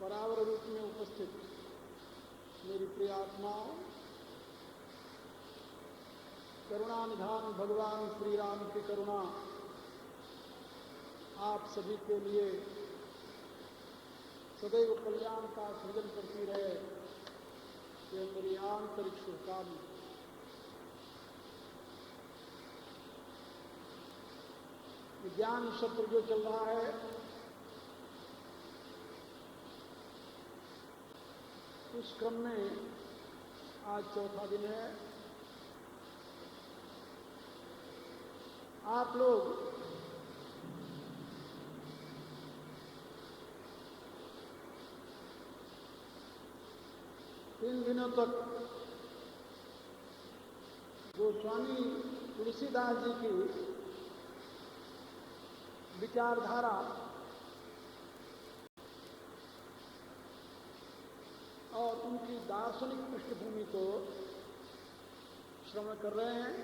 परावर रूप में उपस्थित मेरी प्रिय आत्माओं, करुणा निधान भगवान श्री राम की करुणा आप सभी के लिए सदैव कल्याण का सृजन करती रहे, यह मेरी आंतरिक शुभकामना। ज्ञान सत्र जो चल रहा है, उस क्रम में आज चौथा दिन है। आप लोग तीन दिनों तक गोस्वामी तुलसीदास जी की विचारधारा और उनकी दार्शनिक पृष्ठभूमि को श्रवण कर रहे हैं।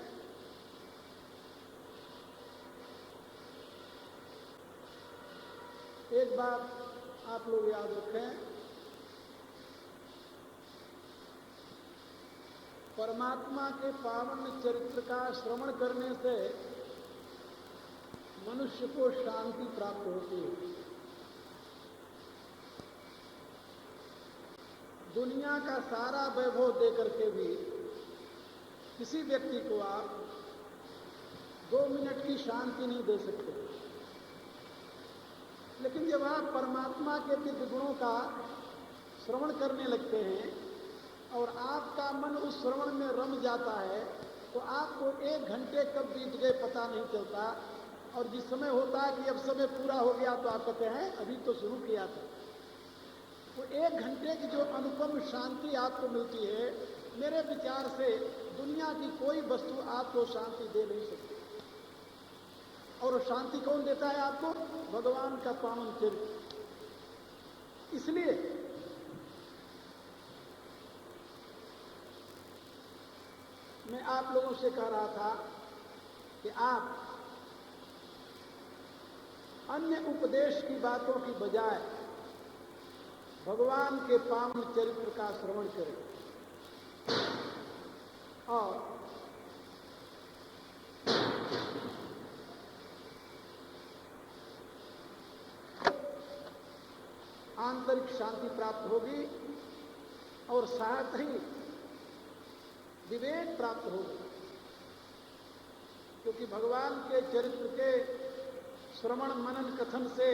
एक बात आप लोग याद रखें, परमात्मा के पावन चरित्र का श्रवण करने से मनुष्य को शांति प्राप्त होती है। दुनिया का सारा वैभव देकर के भी किसी व्यक्ति को आप 2 मिनट की शांति नहीं दे सकते, लेकिन जब आप परमात्मा के दिव्य गुणों का श्रवण करने लगते हैं और आपका मन उस श्रवण में रम जाता है, तो आपको 1 घंटे कब बीत गए पता नहीं चलता। और जिस समय होता है कि अब समय पूरा हो गया, तो आप कहते हैं अभी तो शुरू किया था। तो 1 घंटे की जो अनुपम शांति आपको मिलती है, मेरे विचार से दुनिया की कोई वस्तु आपको शांति दे नहीं सकती। और शांति कौन देता है आपको? भगवान का पावन चरित्र। इसलिए मैं आप लोगों से कह रहा था कि आप अन्य उपदेश की बातों की बजाय भगवान के पावन चरित्र का श्रवण करें और आंतरिक शांति प्राप्त होगी और साथ ही विवेक प्राप्त होगा। क्योंकि भगवान के चरित्र के श्रवण मनन कथन से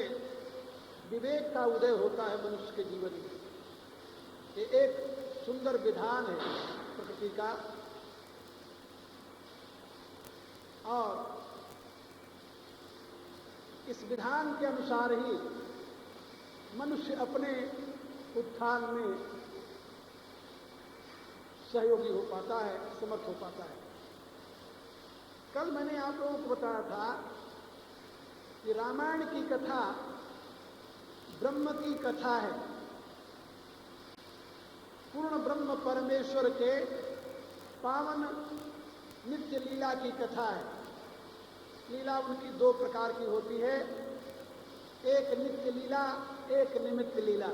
विवेक का उदय होता है मनुष्य के जीवन में। ये एक सुंदर विधान है प्रकृति का, और इस विधान के अनुसार ही मनुष्य अपने उत्थान में सहयोगी हो पाता है, समर्थ हो पाता है। कल मैंने आप लोगों को बताया था कि रामायण की कथा ब्रह्म की कथा है, पूर्ण ब्रह्म परमेश्वर के पावन नित्य लीला की कथा है। लीला उनकी 2 प्रकार की होती है, एक नित्य लीला, एक निमित्त लीला।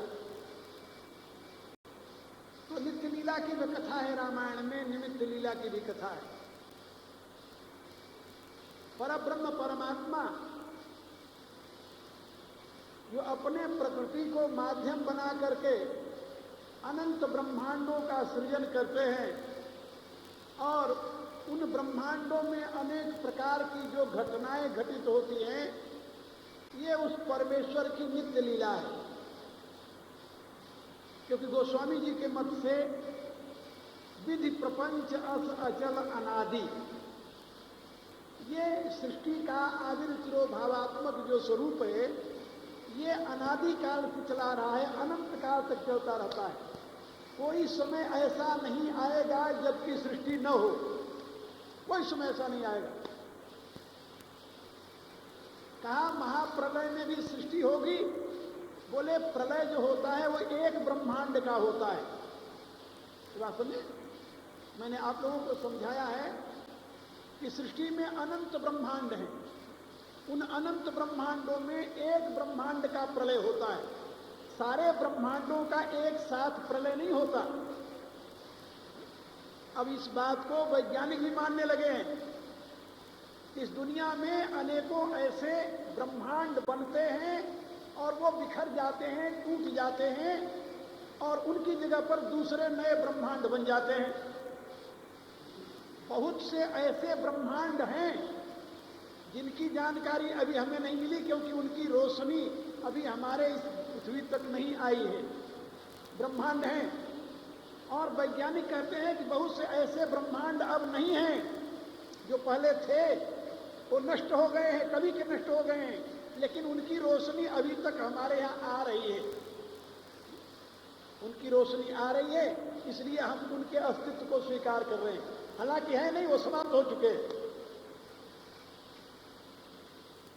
तो नित्य लीला की भी कथा है रामायण में, निमित्त लीला की भी कथा है। परब्रह्म परमात्मा जो अपने प्रकृति को माध्यम बना करके अनंत ब्रह्मांडों का सृजन करते हैं और उन ब्रह्मांडों में अनेक प्रकार की जो घटनाएं घटित होती हैं, ये उस परमेश्वर की नित्य लीला है। क्योंकि गोस्वामी जी के मत से विधि प्रपंच अस अचल अनादि, ये सृष्टि का आदिर चिरोभावात्मक जो स्वरूप है, ये अनादि काल से चला रहा है, अनंत काल तक चलता रहता है। कोई समय ऐसा नहीं आएगा जबकि सृष्टि न हो, कोई समय ऐसा नहीं आएगा। कहा महाप्रलय में भी सृष्टि होगी? बोले प्रलय जो होता है वो एक ब्रह्मांड का होता है। बात समझे? मैंने आप लोगों को समझाया है कि सृष्टि में अनंत ब्रह्मांड हैं, उन अनंत ब्रह्मांडों में एक ब्रह्मांड का प्रलय होता है, सारे ब्रह्मांडों का एक साथ प्रलय नहीं होता। अब इस बात को वैज्ञानिक भी मानने लगे हैं। इस दुनिया में अनेकों ऐसे ब्रह्मांड बनते हैं और वो बिखर जाते हैं, टूट जाते हैं और उनकी जगह पर दूसरे नए ब्रह्मांड बन जाते हैं। बहुत से ऐसे ब्रह्मांड हैं जिनकी जानकारी अभी हमें नहीं मिली, क्योंकि उनकी रोशनी अभी हमारे इस पृथ्वी तक नहीं आई है। ब्रह्मांड हैं और वैज्ञानिक कहते हैं कि बहुत से ऐसे ब्रह्मांड अब नहीं हैं जो पहले थे, वो नष्ट हो गए हैं, कभी के नष्ट हो गए हैं, लेकिन उनकी रोशनी अभी तक हमारे यहाँ आ रही है। उनकी रोशनी आ रही है, इसलिए हम उनके अस्तित्व को स्वीकार कर रहे हैं। हालांकि है नहीं, वो समाप्त हो चुके हैं।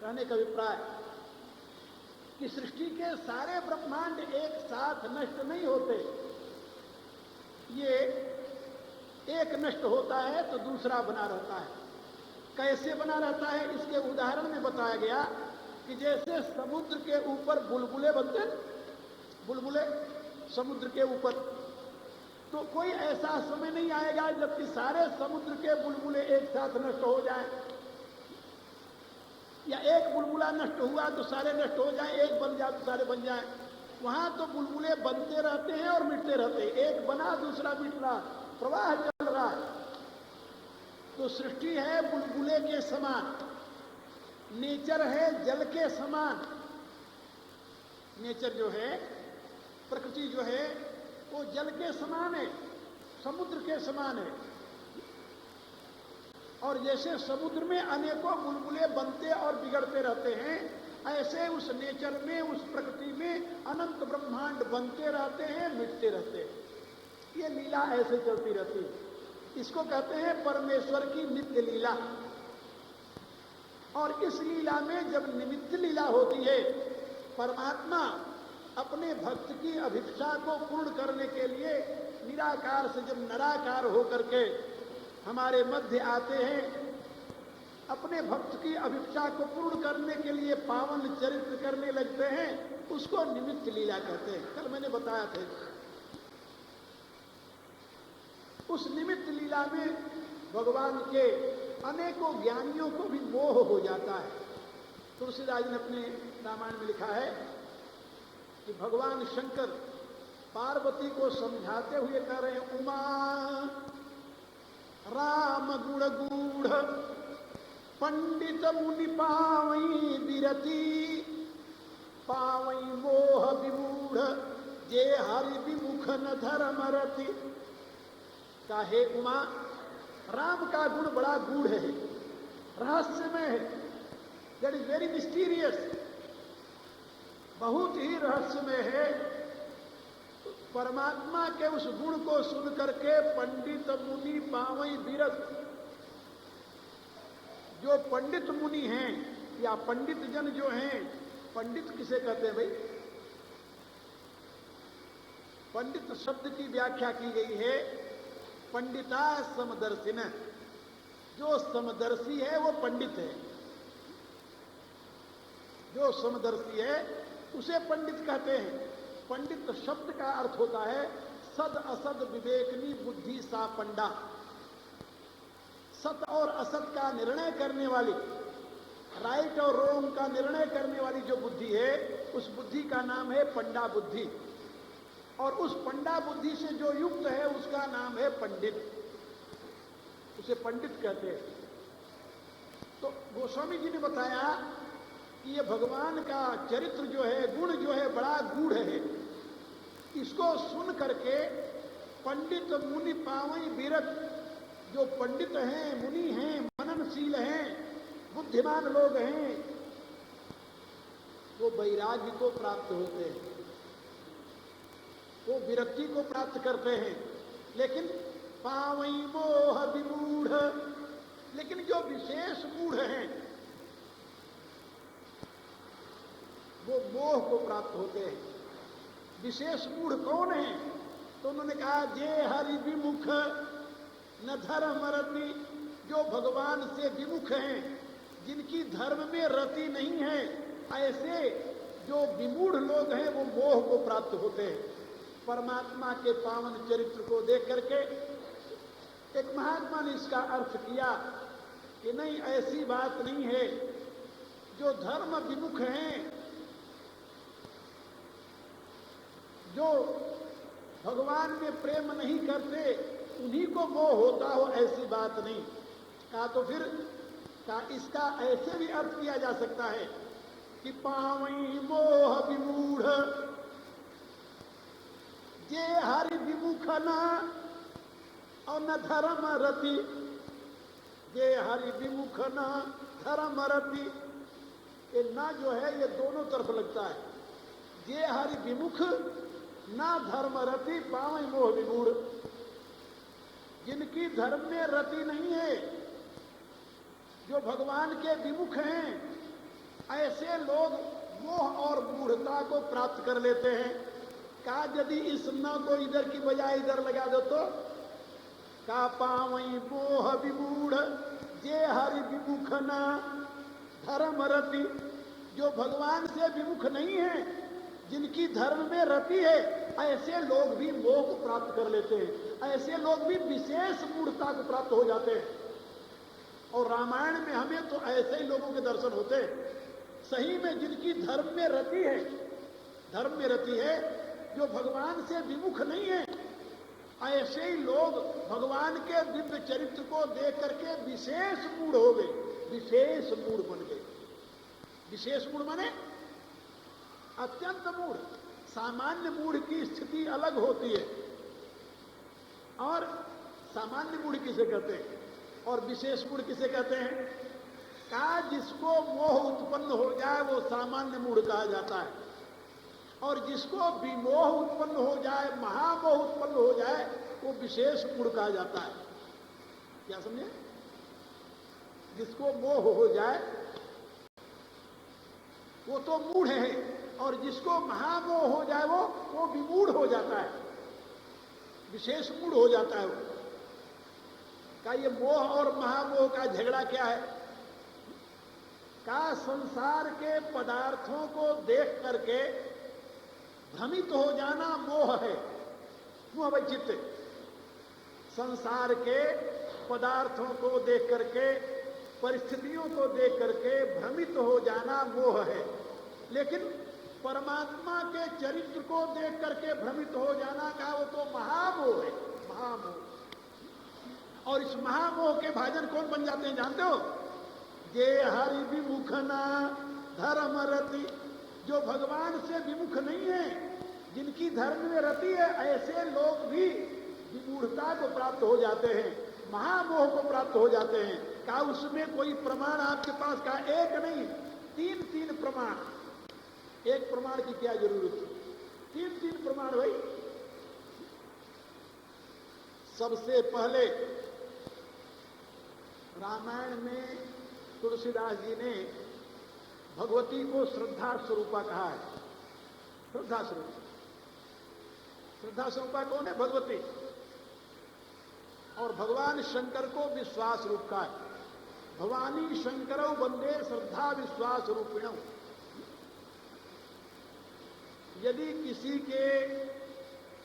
कहने का अभिप्राय कि सृष्टि के सारे ब्रह्मांड एक साथ नष्ट नहीं होते। ये एक नष्ट होता है तो दूसरा बना रहता है। कैसे बना रहता है, इसके उदाहरण में बताया गया कि जैसे समुद्र के ऊपर बुलबुले बनते हैं, बुलबुले समुद्र के ऊपर, तो कोई ऐसा समय नहीं आएगा जबकि सारे समुद्र के बुलबुले एक साथ नष्ट हो जाएं, या एक बुलबुला नष्ट हुआ तो सारे नष्ट हो जाएं, एक बन जाए तो सारे बन जाएं। वहां तो बुलबुले बनते रहते हैं और मिटते रहते हैं, एक बना दूसरा मिट रहा, प्रवाह चल रहा है। तो सृष्टि है बुलबुले के समान, नेचर है जल के समान। नेचर जो है, प्रकृति जो है, वो जल के समान है, समुद्र के समान है। और जैसे समुद्र में अनेकों बुलबुले बनते और बिगड़ते रहते हैं, ऐसे उस नेचर में, उस प्रकृति में अनंत ब्रह्मांड बनते रहते हैं, मिटते रहते हैं। ये लीला ऐसे चलती रहती है। इसको कहते हैं परमेश्वर की नित्य लीला। और इस लीला में जब निमित्त लीला होती है, परमात्मा अपने भक्त की अभिप्सा को पूर्ण करने के लिए निराकार से जब निराकार होकर के हमारे मध्य आते हैं, अपने भक्त की अभिप्सा को पूर्ण करने के लिए पावन चरित्र करने लगते हैं, उसको निमित्त लीला कहते हैं। कल मैंने बताया था। उस निमित्त लीला में भगवान के अनेकों ज्ञानियों को भी मोह हो जाता है। तुलसीदास ने अपने रामायण में लिखा है कि भगवान शंकर पार्वती को समझाते हुए कह रहे हैं, उमा राम गुण गूढ़ पंडित मुनि पावई विरति, पावई मोह विमूढ़ जे हरि विमुख न धर्म रति। काहे उमा, राम का गुण बड़ा गूढ़ है, रहस्यमय है, दैट इज वेरी मिस्टीरियस, बहुत ही रहस्यमय है। परमात्मा के उस गुण को सुन करके पंडित मुनि पावई विरत, जो पंडित मुनि हैं या पंडित जन जो हैं, पंडित किसे कहते हैं भाई? पंडित शब्द की व्याख्या की गई है पंडिता समदर्शिन। जो समदर्शी है वो पंडित है, जो समदर्शी है उसे पंडित कहते हैं। पंडित शब्द का अर्थ होता है सद असद विवेकनी बुद्धि सा पंडा। सत और असत का निर्णय करने वाली, राइट और रॉन्ग का निर्णय करने वाली जो बुद्धि है, उस बुद्धि का नाम है पंडा बुद्धि। और उस पंडा बुद्धि से जो युक्त है उसका नाम है पंडित, उसे पंडित कहते हैं। तो गोस्वामी जी ने बताया कि ये भगवान का चरित्र जो है, गुण जो है, बड़ा गूढ़ है। इसको सुन करके पंडित मुनि पावई विरत, जो पंडित हैं, मुनि हैं, मननशील हैं, बुद्धिमान लोग हैं, वो वैराग्य को प्राप्त होते हैं, वो विरक्ति को प्राप्त करते हैं। लेकिन पावई मोह विमूढ़, लेकिन जो विशेष मूढ़ हैं वो मोह को प्राप्त होते हैं। विशेष मूढ़ कौन है? तो उन्होंने कहा जे हरि विमुख न धर्म रति, जो भगवान से विमुख हैं, जिनकी धर्म में रति नहीं है, ऐसे जो विमूढ़ लोग हैं वो मोह को प्राप्त होते हैं। परमात्मा के पावन चरित्र को देख करके एक महात्मा ने इसका अर्थ किया कि नहीं, ऐसी बात नहीं है। जो धर्म विमुख हैं, जो भगवान में प्रेम नहीं करते, उन्हीं को मोह होता हो, ऐसी बात नहीं। कहा तो फिर इसका ऐसे भी अर्थ किया जा सकता है कि पावई मोह विमूढ़ जे हरि विमुख न और न धर्म रति, जे हरि विमुख न धर्म रति। ये ना जो है ये दोनों तरफ लगता है। जे हरि विमुख ना धर्म रति पावई मोह विमूढ़। जिनकी धर्म में रति नहीं है, जो भगवान के विमुख हैं, ऐसे लोग मोह और मूढ़ता को प्राप्त कर लेते हैं। कहा यदि इस न को इधर की बजाय इधर लगा दो तो का पावई मोह विमूढ़ जे हरि विमुख न धर्म रति। जो भगवान से विमुख नहीं है, जिनकी धर्म में रति है, ऐसे लोग भी मोह को प्राप्त कर लेते हैं। ऐसे लोग भी विशेष मूढ़ता को प्राप्त हो जाते हैं। और रामायण में हमें तो ऐसे ही लोगों के दर्शन होते हैं। सही में जिनकी धर्म में रति है, धर्म में रति है, जो भगवान से विमुख नहीं है, ऐसे ही लोग भगवान के दिव्य चरित्र को देख करके विशेष मूढ़ हो गए, विशेष मूढ़ बन गए। विशेष मूढ़ माने अत्यंत मूढ़। सामान्य मूढ़ की स्थिति अलग होती है, और सामान्य मूढ़ किसे कहते हैं और विशेष मूढ़ किसे कहते हैं? कहा जिसको मोह उत्पन्न हो जाए वो सामान्य मूढ़ कहा जाता है, और जिसको विमोह उत्पन्न हो जाए, महामोह उत्पन्न हो जाए, वो विशेष मूढ़ कहा जाता है। क्या समझे? जिसको मोह हो जाए वो तो मूढ़ है, और जिसको महामोह हो जाए वो विमूढ़ हो जाता है, विशेष मूढ़ हो जाता है वो। का ये मोह और महामोह का झगड़ा क्या है? का संसार के पदार्थों को देख करके भ्रमित हो जाना मोह है, मोह वैचित्य। संसार के पदार्थों को देख करके, परिस्थितियों को देख करके भ्रमित हो जाना मोह है। लेकिन परमात्मा के चरित्र को देख करके भ्रमित हो जाना का वो तो महामोह है, महामोह। और इस महामोह के भाजन कौन बन जाते हैं जानते हो? जे हरि विमुख न धर्म रति। जो भगवान से विमुख नहीं है, जिनकी धर्म में रति है, ऐसे लोग भी विमूढ़ता को प्राप्त हो जाते हैं, महामोह को प्राप्त हो जाते हैं। का उसमें कोई प्रमाण आपके पास? का एक नहीं, तीन प्रमाण। एक प्रमाण की क्या जरूरत है? तीन प्रमाण भाई। सबसे पहले रामायण में तुलसीदास जी ने भगवती को श्रद्धा स्वरूपा कहा है। श्रद्धा स्वरूपा, श्रद्धा स्वरूपा कौन है? भगवती। और भगवान शंकर को विश्वास रूप का है। भवानी शंकरौ वंदे श्रद्धा विश्वास रूपिणौ। यदि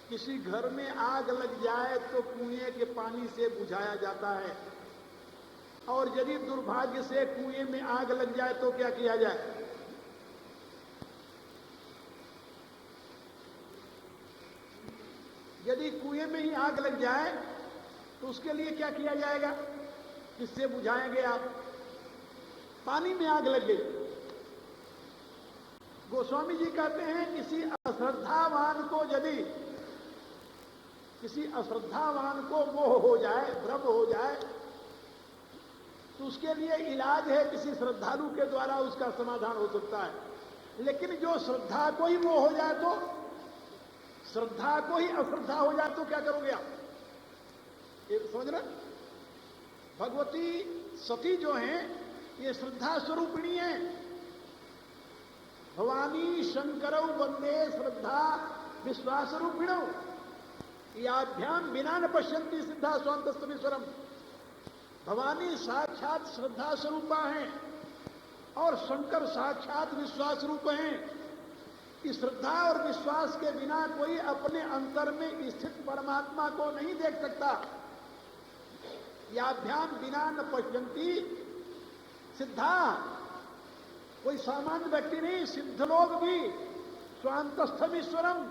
किसी घर में आग लग जाए तो कुएं के पानी से बुझाया जाता है, और यदि दुर्भाग्य से कुएं में आग लग जाए तो क्या किया जाए? यदि कुएं में ही आग लग जाए तो उसके लिए क्या किया जाएगा? किससे बुझाएंगे आप? पानी में आग लग गई। गोस्वामी जी कहते हैं किसी अश्रद्धावान को मोह हो जाए, भ्रम हो जाए, तो उसके लिए इलाज है, किसी श्रद्धालु के द्वारा उसका समाधान हो सकता है। लेकिन जो श्रद्धा को ही मोह हो जाए, तो श्रद्धा को ही अश्रद्धा हो जाए तो क्या करोगे आप? ये समझ रहे? भगवती सती जो हैं ये श्रद्धा स्वरूपिणी है। भवानी शंकरौ वंदे श्रद्धा विश्वास रूपिणौ। याभ्याम बिना न पश्यन्ति सिद्धा स्वांतस्तमीश्वरम। भवानी साक्षात श्रद्धा स्वरूपा हैं और शंकर साक्षात विश्वास रूप हैं। कि श्रद्धा और विश्वास के बिना कोई अपने अंतर में स्थित परमात्मा को नहीं देख सकता। याभ्याम बिना न पश्यन्ति सिद्धा। कोई सामान्य व्यक्ति नहीं, सिद्ध लोग भी स्वांतस्थम ईश्वरम,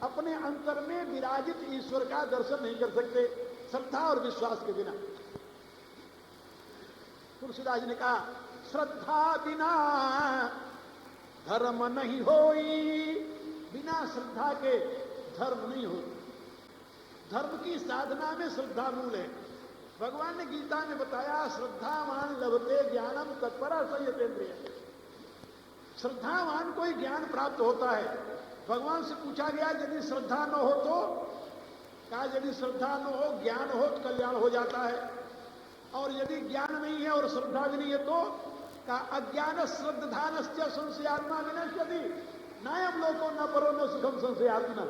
अपने अंतर में विराजित ईश्वर का दर्शन नहीं कर सकते श्रद्धा और विश्वास के बिना। तुलसीदास जी ने कहा, श्रद्धा बिना धर्म नहीं होई। बिना श्रद्धा के धर्म नहीं होता। धर्म की साधना में श्रद्धा मूल है। भगवान ने गीता में बताया, श्रद्धावान लभते ज्ञानम तत्परा संयतेन्द्रिय। श्रद्धावान को ही ज्ञान प्राप्त होता है। भगवान से पूछा गया, यदि श्रद्धा न हो तो? कहा, यदि श्रद्धा न हो, ज्ञान हो तो कल्याण हो जाता है, और यदि ज्ञान नहीं है और श्रद्धा भी नहीं है तो? कहा, अज्ञान श्रद्धानस्य संशयात्मा विनश्यति नायम लोको न परो न सुखम संशयात्मा।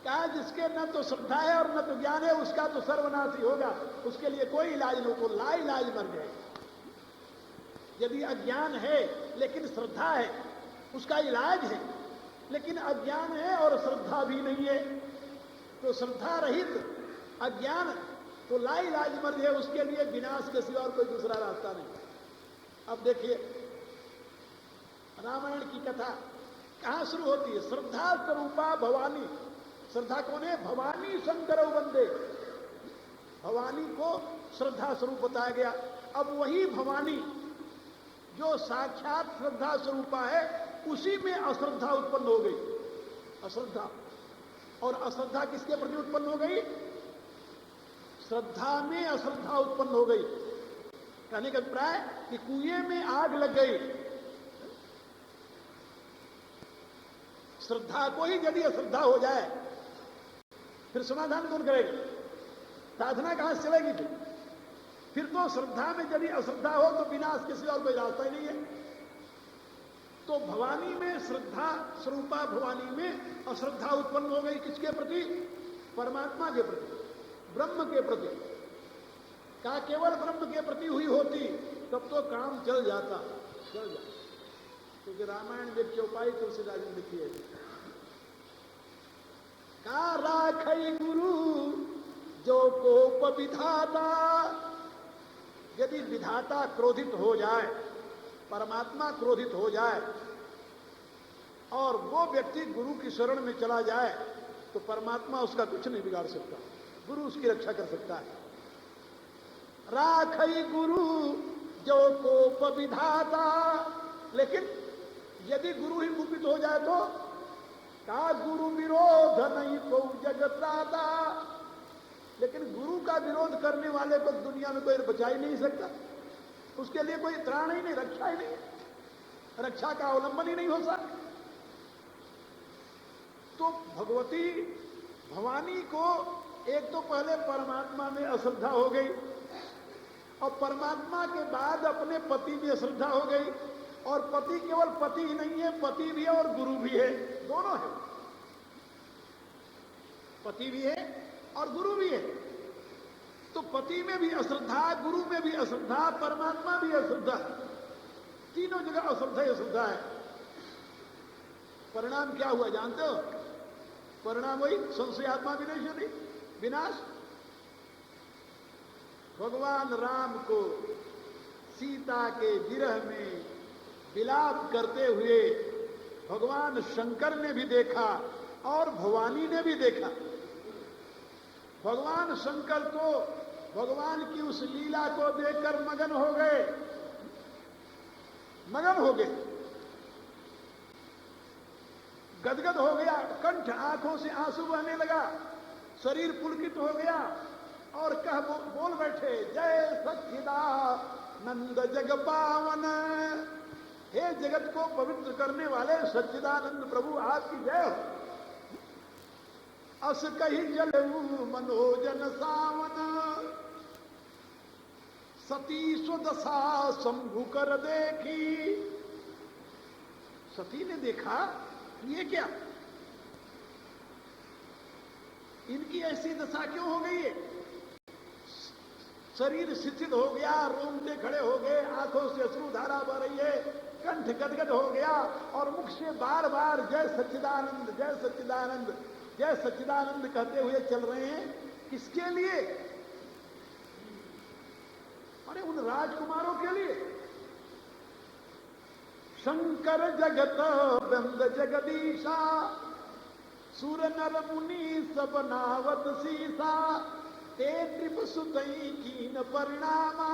कहा, जिसके न तो श्रद्धा है और न तो ज्ञान है, उसका तो सर्वनाश ही होगा, उसके लिए कोई इलाज नहीं, तो लाइलाज मर जाए। यदि अज्ञान है लेकिन श्रद्धा है, उसका इलाज है, लेकिन अज्ञान है और श्रद्धा भी नहीं है, तो श्रद्धा रहित अज्ञान तो लाइलाज मर जाए, उसके लिए विनाश के सिवा और कोई दूसरा रास्ता नहीं। अब देखिए, रामायण की कथा कहां शुरू होती है? श्रद्धा स्वरूपा भवानी। श्रद्धा कौन है? भवानी शंकर वंदे। भवानी को श्रद्धा स्वरूप बताया गया। अब वही भवानी जो साक्षात श्रद्धा स्वरूपा है, उसी में अश्रद्धा उत्पन्न हो गई। अश्रद्धा, और अश्रद्धा किसके प्रति उत्पन्न हो गई? श्रद्धा में अश्रद्धा उत्पन्न हो गई। कहने का अभिप्राय कि कुएं में आग लग गई। श्रद्धा को ही यदि अश्रद्धा हो जाए, फिर समाधान कौन करेगा? साधना कहां से चलेगी? फिर तो श्रद्धा में यदि अश्रद्धा हो तो विनाश के सिवा और कोई रास्ता ही नहीं है। तो भवानी में, श्रद्धा स्वरूपा भवानी में अश्रद्धा उत्पन्न हो गई। किसके प्रति? परमात्मा के प्रति, ब्रह्म के प्रति। क्या केवल ब्रह्म के प्रति हुई होती तब तो काम चल जाता, चल जाता। क्योंकि रामायण में चौपाई तुलसीदास जी ने लिखी है, का राखई गुरु जो कोप विधाता। यदि विधाता क्रोधित हो जाए, परमात्मा क्रोधित हो जाए, और वो व्यक्ति गुरु की शरण में चला जाए, तो परमात्मा उसका कुछ नहीं बिगाड़ सकता, गुरु उसकी रक्षा कर सकता है। राखई गुरु जो कोप विधाता। लेकिन यदि गुरु ही कुपित हो जाए तो? का गुरु विरोध नहीं को जगत्राता। लेकिन गुरु का विरोध करने वाले को दुनिया में कोई बचा ही नहीं सकता, उसके लिए कोई त्राण ही नहीं, रक्षा ही नहीं, रक्षा का अवलंबन ही नहीं हो सकता। तो भगवती भवानी को एक तो पहले परमात्मा में अश्रद्धा हो गई, और परमात्मा के बाद अपने पति में श्रद्धा हो गई। और पति केवल पति ही नहीं है, पति भी है और गुरु भी है, दोनों है। पति भी है और गुरु भी है। तो पति में भी अश्रद्धा, गुरु में भी अश्रद्धा, परमात्मा भी अश्रद्धा, तीनों जगह अश्रद्धा ही अश्रद्धा है। परिणाम क्या हुआ जानते हो? परिणाम वही संशयात्मा विनश्यति, विनाश। भगवान राम को सीता के विरह में विलाप करते हुए भगवान शंकर ने भी देखा और भवानी ने भी देखा। भगवान शंकर तो भगवान की उस लीला को देखकर मगन हो गए, मगन हो गए, गदगद हो गया, कंठ आंखों से आंसू बहने लगा, शरीर पुलकित हो गया और कह बोल बैठे, जय सच्चिदानंद जग पावन। हे जगत को पवित्र करने वाले सच्चिदानंद प्रभु, आपकी जय हो। अस कही जलऊ मनोजन सावन, सती स्वदशा शंभु कर देखी। सती ने देखा, ये क्या, इनकी ऐसी दशा क्यों हो गई है? शरीर शिथिल हो गया, रोंगटे खड़े हो गए, आंखों से अश्रु धारा बह रही है, कंठ गदगद हो गया और मुख से बार बार जय सच्चिदानंद जय सच्चिदानंद जय सच्चिदानंद कहते हुए चल रहे हैं। किसके लिए? अरे उन राजकुमारों के लिए। शंकर जगत बंद जगदीशा सुर नर मुनि सब नावत सीसा ते त्रिप सुतई कीन परिणामा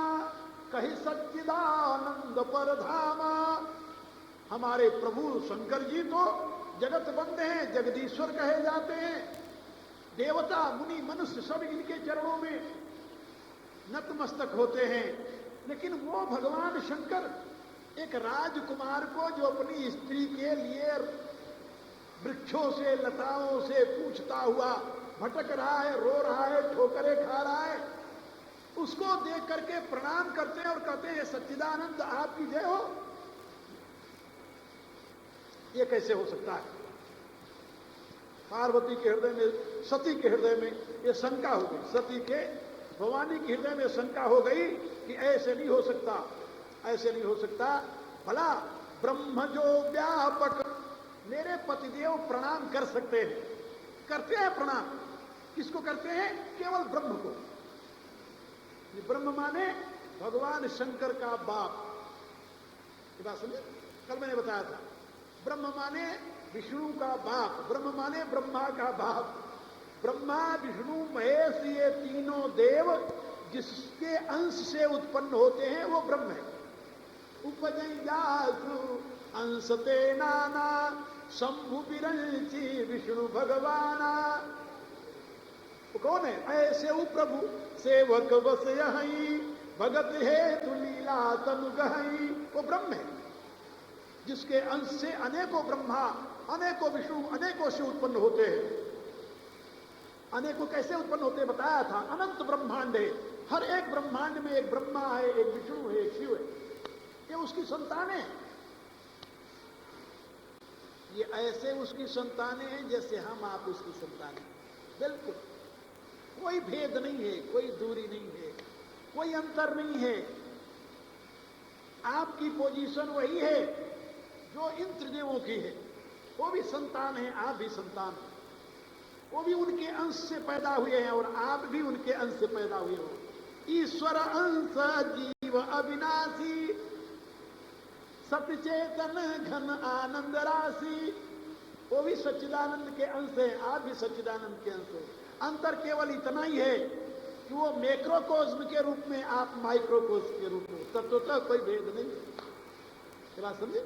कही सच्चिदानंद पर धामा। हमारे प्रभु शंकर जी तो जगत बंद हैं, जगदीश्वर कहे जाते हैं। देवता मुनि मनुष्य सब इनके चरणों में नतमस्तक होते हैं। लेकिन वो भगवान शंकर एक राजकुमार को जो अपनी स्त्री के लिए वृक्षों से लताओं से पूछता हुआ भटक रहा है, रो रहा है, ठोकरें खा रहा है, उसको देख करके प्रणाम करते हैं और कहते हैं सच्चिदानंद आपकी जय हो। ये कैसे हो सकता है? पार्वती के हृदय में, सती के हृदय में ये शंका हो गई। सती के, भवानी के हृदय में शंका हो गई कि ऐसे नहीं हो सकता, ऐसे नहीं हो सकता। भला ब्रह्म जो व्यापक, मेरे पतिदेव प्रणाम कर सकते हैं, करते हैं प्रणाम। किसको करते हैं? केवल ब्रह्म को। ब्रह्म माने भगवान शंकर का बाप। ये बात समझे? कल मैंने बताया था, ब्रह्म माने विष्णु का बाप, ब्रह्म माने ब्रह्मा का बाप। ब्रह्मा विष्णु महेश ये तीनों देव जिसके अंश से उत्पन्न होते हैं वो ब्रह्म है। उपजयासु अंशते नाना शंभु विरंची विष्णु भगवाना। वो कौन है? ऐसे वो प्रभु सेवक बस यहीं भगत है तु लीला तनु गहई। वो ब्रह्म है जिसके अंश से अनेकों ब्रह्मा, अनेकों विष्णु, अनेकों शिव उत्पन्न होते हैं। अनेकों कैसे उत्पन्न होते हैं बताया था। अनंत ब्रह्मांड है, हर एक ब्रह्मांड में एक ब्रह्मा है, एक विष्णु है, एक शिव है। ये उसकी संतानें हैं। ये ऐसे उसकी संतानें हैं जैसे हम आप उसकी संतानें। बिल्कुल कोई भेद नहीं है, कोई दूरी नहीं है, कोई अंतर नहीं है। आपकी पोजीशन वही है जो इन त्रिदेवों की है। वो भी संतान है, आप भी संतान हैं। वो भी उनके अंश से पैदा हुए हैं और आप भी उनके अंश से पैदा हुए हो। ईश्वर अंश जीव अविनाशी सत्यचेतन घन आनंद राशि। वो भी सच्चिदानंद के अंश है, आप भी सच्चिदानंद के अंश है। अंतर केवल इतना ही है कि वो मैक्रोकोस्म के रूप में, आप माइक्रोकोस्म के रूप में। तत्वतः कोई भेद नहीं। ये बात समझे?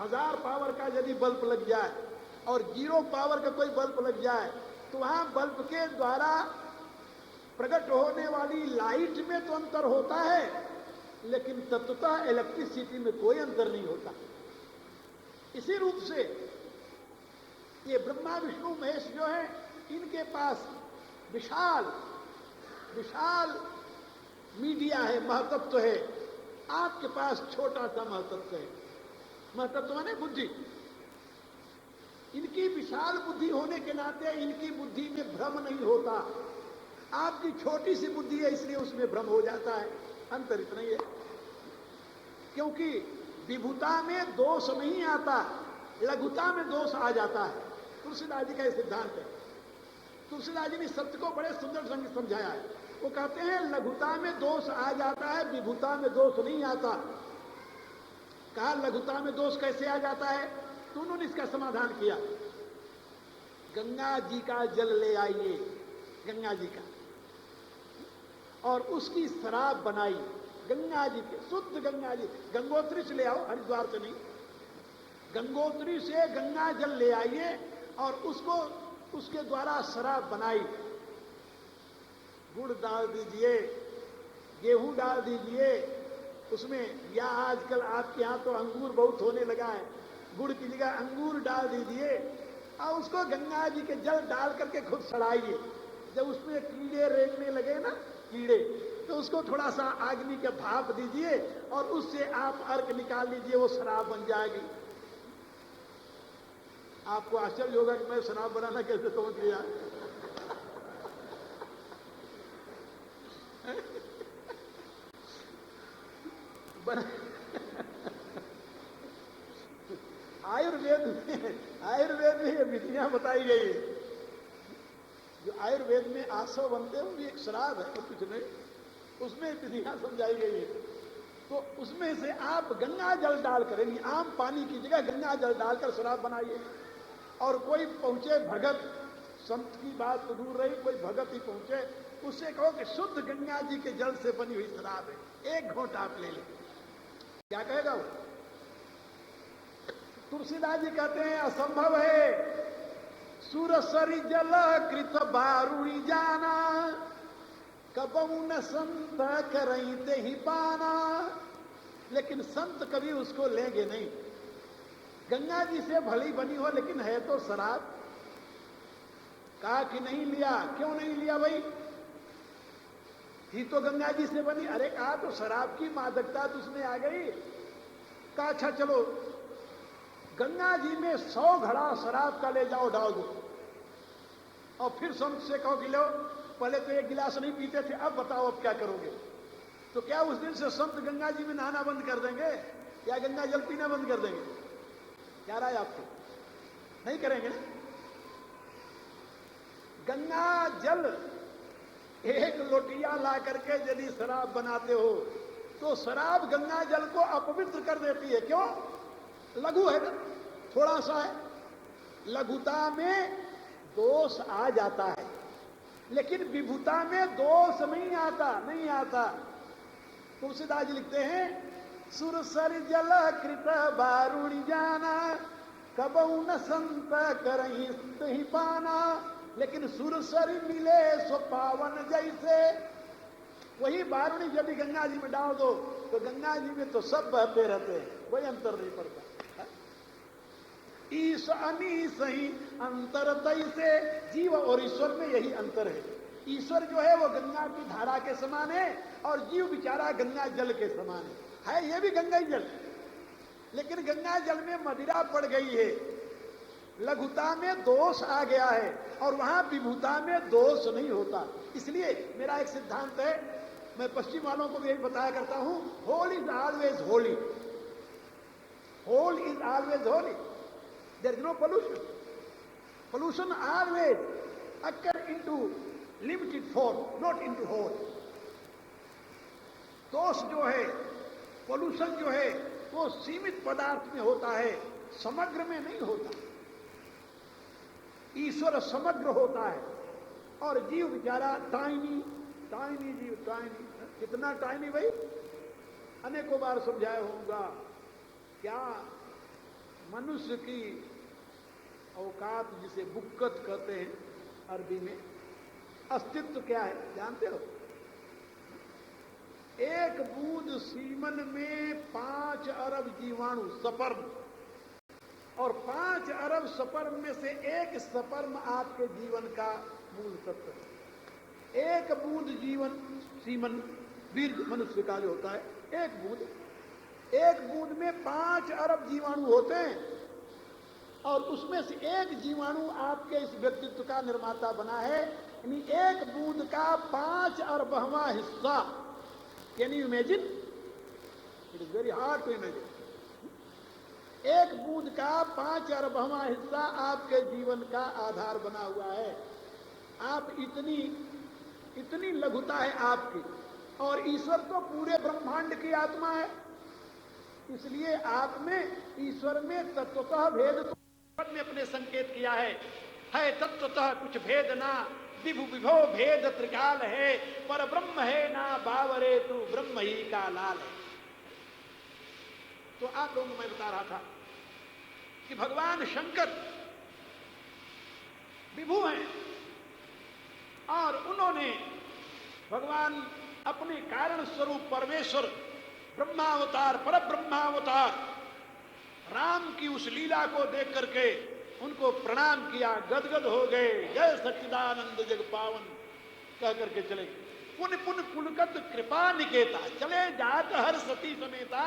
1000 पावर का यदि बल्ब लग जाए और 0 पावर का कोई बल्ब लग जाए तो वहां बल्ब के द्वारा प्रकट होने वाली लाइट में तो अंतर होता है, लेकिन तत्वतः इलेक्ट्रिसिटी में कोई अंतर नहीं होता। इसी रूप से ये ब्रह्मा विष्णु महेश जो है, इनके पास विशाल विशाल मीडिया है, महतत्व है। आपके पास छोटा सा महतत्व है। महतत्व माने बुद्धि। इनकी विशाल बुद्धि होने के नाते इनकी बुद्धि में भ्रम नहीं होता। आपकी छोटी सी बुद्धि है, इसलिए उसमें भ्रम हो जाता है। अंतर इतना ही है। क्योंकि विभुता में दोष नहीं आता, लघुता में दोष आ जाता है। तुलसीदास जी का यह सिद्धांत है। तुलसीदास जी ने सत्य को बड़े सुंदर ढंग से समझाया है। वो कहते हैं लघुता में दोष आ जाता है, विभुता में दोष नहीं आता। कहा लघुता में दोष कैसे आ जाता है? तो उन्होंने इसका समाधान किया। गंगा जी का जल ले आइए, गंगा जी का, और उसकी शराब बनाई। गंगा जी के, शुद्ध गंगा जी, गंगोत्री से ले आओ, हरिद्वार से नहीं। गंगोत्री से गंगा जल ले आइए और उसको, उसके द्वारा शराब बनाई। गुड़ डाल दीजिए, गेहूं डाल दीजिए उसमें, या आजकल आपके यहां तो अंगूर बहुत होने लगा है, गुड़ की जगह अंगूर डाल दीजिए और उसको गंगा जी के जल डाल करके खूब सड़ाइए। जब उसमें कीड़े रेंगने लगे ना, कीड़े, तो उसको थोड़ा सा अग्नि के भाप दीजिए और उससे आप अर्क निकाल लीजिए, वो शराब बन जाएगी। आपको आश्चर्य होगा कि मैं शराब बनाना कैसे समझ गया। आयुर्वेद में ये विधियां बताई गई है। जो आयुर्वेद में आसव बनते हैं वो भी एक शराब है और कुछ नहीं, उसमें विधियां समझाई गई है। तो उसमें से आप गंगा जल डालकर, यानी आम पानी की जगह गंगा जल डालकर शराब बनाइए। और कोई पहुंचे भगत, संत की बात तो दूर रही, कोई भगत ही पहुंचे, उससे कहो कि शुद्ध गंगा जी के जल से बनी हुई शराब है, एक घोंट आप ले लें, क्या कहेगा वो? तुलसीदास जी कहते हैं असंभव है सुरसरी जल कृत बारुणी जाना, कबऊ न संत करई ते ही पाना। लेकिन संत कभी उसको लेंगे नहीं। गंगा जी से भली बनी हो लेकिन है तो शराब। कहा कि नहीं लिया, क्यों नहीं लिया भाई? ही तो गंगा जी से बनी। अरे कहा तो शराब की मादकता तो उसमें आ गई। कहा अच्छा चलो गंगा जी में 100 घड़ा शराब का ले जाओ, डाल दो, और फिर संत से कहो कि लो, पहले तो एक गिलास नहीं पीते थे, अब बताओ अब क्या करोगे? तो क्या उस दिन से संत गंगा जी में नहाना बंद कर देंगे या गंगा जल पीना बंद कर देंगे? क्या राय आपको? नहीं करेंगे ना। गंगा जल एक लोटिया ला करके यदि शराब बनाते हो तो शराब गंगा जल को अपवित्र कर देती है। क्यों? लघु है ना, थोड़ा सा है, लघुता में दोष आ जाता है, लेकिन विभुता में दोष नहीं आता। तुलसीदास जी लिखते हैं सुरसर जल कृत बारुणी जाना, कबऊ न संत करही ही पाना। लेकिन सुरसरी मिले सो पावन जैसे, वही बारुणी यदि गंगा जी में डाल दो तो गंगा जी में तो सब बहते रहते हैं, कोई अंतर नहीं पड़ता। ईश अनीश ही अंतर तैसे, जीव और ईश्वर में यही अंतर है। ईश्वर जो है वो गंगा की धारा के समान है और जीव बेचारा गंगा जल के समान है ये भी गंगा जल, लेकिन गंगा जल में मदिरा पड़ गई है, लघुता में दोष आ गया है, और वहां विभुता में दोष नहीं होता। इसलिए मेरा एक सिद्धांत है, मैं पश्चिम वालों को भी यही बताया करता हूं, whole is always holy, whole is always holy, there is no pollution, pollution always occur into limited form, not into whole. दोष जो है, पोल्यूशन जो है, वो सीमित पदार्थ में होता है, समग्र में नहीं होता। ईश्वर समग्र होता है और जीव बेचारा टाइनी जीव, टाइनी। कितना टाइनी भाई? अनेकों बार समझाया होगा। क्या मनुष्य की औकात, जिसे बुक्कत कहते हैं अरबी में, अस्तित्व क्या है जानते हो? एक बूंद सीमन में 5 अरब जीवाणु स्पर्म, और 5 अरब स्पर्म में से एक स्पर्म आपके जीवन का मूल तत्व है। एक बूंद जीवन सीमन वीर्य मनुष्य का जो होता है, एक बूंद में 5 अरब जीवाणु होते हैं, और उसमें से एक जीवाणु आपके इस व्यक्तित्व का निर्माता बना है। यानी एक बूंद का 5 अरबवां हिस्सा। Can you imagine? It is very hard to imagine. एक बूंद का 5 अरबवां हिस्सा आपके जीवन का आधार बना हुआ है। आप इतनी लघुता है आपकी, और ईश्वर तो पूरे ब्रह्मांड की आत्मा है। इसलिए आप में, ईश्वर में तत्वतः भेद तो में अपने संकेत किया है तत्वतः कुछ भेद ना, विभु विभो भेद त्रिकाल है, पर ब्रह्म है ना बावरे तू ब्रह्म ही का लाल है। तो आप लोगों को मैं बता रहा था कि भगवान शंकर विभु हैं, और उन्होंने भगवान अपने कारण स्वरूप परमेश्वर ब्रह्मावतार, पर ब्रह्मावतार राम की उस लीला को देख करके उनको प्रणाम किया, गदगद हो गए। जय सच्चिदानंद जग पावन कह करके चले। पुण्य पुण्य पुलकत कृपा निकेता, चले जात हर सती समेता।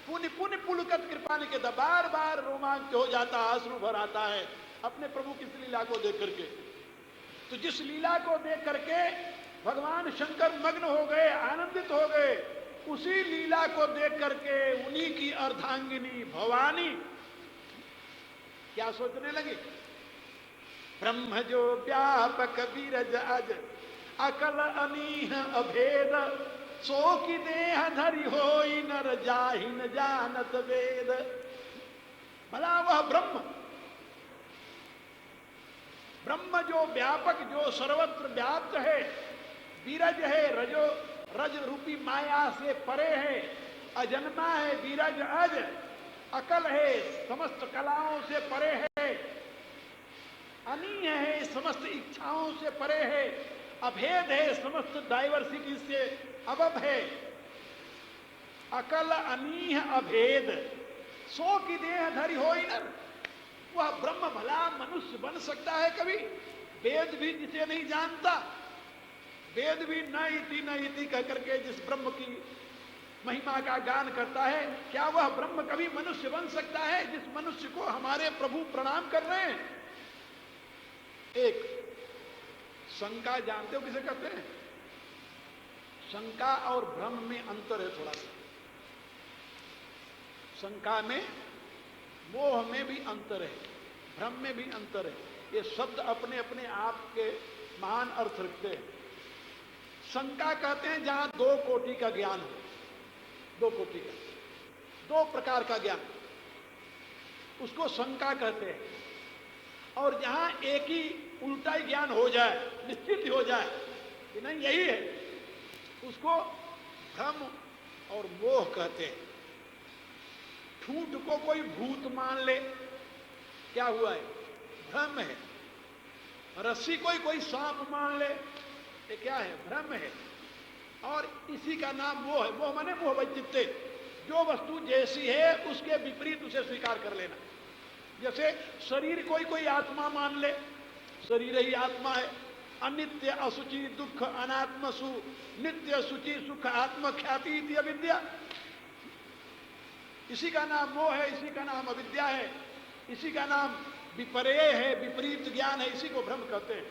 पुण्य पुण्य पुलकत कृपा निकेता, बार बार रोमांच हो जाता, अश्रु भर आता है अपने प्रभु की इस लीला को देख करके। तो जिस लीला को देख करके भगवान शंकर मग्न हो गए, आनंदित हो गए, उसी लीला को देख करके उन्हीं की अर्धांगिनी भवानी क्या सोचने लगे? ब्रह्म जो व्यापक बीरज अज, अकल अनीह अभेद, सो की देह धरि होई नर जाहि न जानत वेद। भला वह ब्रह्म, ब्रह्म जो व्यापक, जो सर्वत्र व्याप्त है, बीरज है, रजो रज रूपी माया से परे है, अजन्मा है, बीरज अज, अकल है, समस्त कलाओं से परे है, अनीय है, समस्त इच्छाओं से परे है, अभेद है, समस्त डाइवर्सिटी से अबब है, अकल अनीह अभेद, सो की देह धरि होई नर। वह ब्रह्म भला मनुष्य बन सकता है कभी? वेद भी जिसे नहीं जानता, वेद भी न इति कह करके जिस ब्रह्म की महिमा का गान करता है, क्या वह ब्रह्म कभी मनुष्य बन सकता है? जिस मनुष्य को हमारे प्रभु प्रणाम कर रहे हैं। एक शंका जानते हो किसे कहते हैं? शंका और भ्रम में अंतर है थोड़ा सा। शंका में, मोह में भी अंतर है, भ्रम में भी अंतर है। ये शब्द अपने अपने आप के महान अर्थ रखते हैं। शंका कहते हैं जहां दो कोटि का ज्ञान हो, दो कोटि का, दो प्रकार का ज्ञान, उसको शंका कहते हैं। और जहां एक ही उल्टा ही ज्ञान हो जाए, निश्चित हो जाए कि नहीं यही है, उसको भ्रम और मोह कहते हैं। ठूठ को कोई भूत मान ले, क्या हुआ है? भ्रम है। रस्सी कोई सांप मान ले, ये क्या है? भ्रम है। और इसी का नाम मोह है। मोह माने मोह वैचित्य, जो वस्तु जैसी है उसके विपरीत उसे स्वीकार कर लेना। जैसे शरीर कोई आत्मा मान ले, शरीर ही आत्मा है। अनित्य असुचि दुख अनात्मसु, नित्य सुचि सुख आत्म ख्याति इति अविद्या। इसी का नाम मोह है, इसी का नाम अविद्या है, इसी का नाम विपर्य है, विपरीत ज्ञान है, इसी को भ्रम कहते हैं।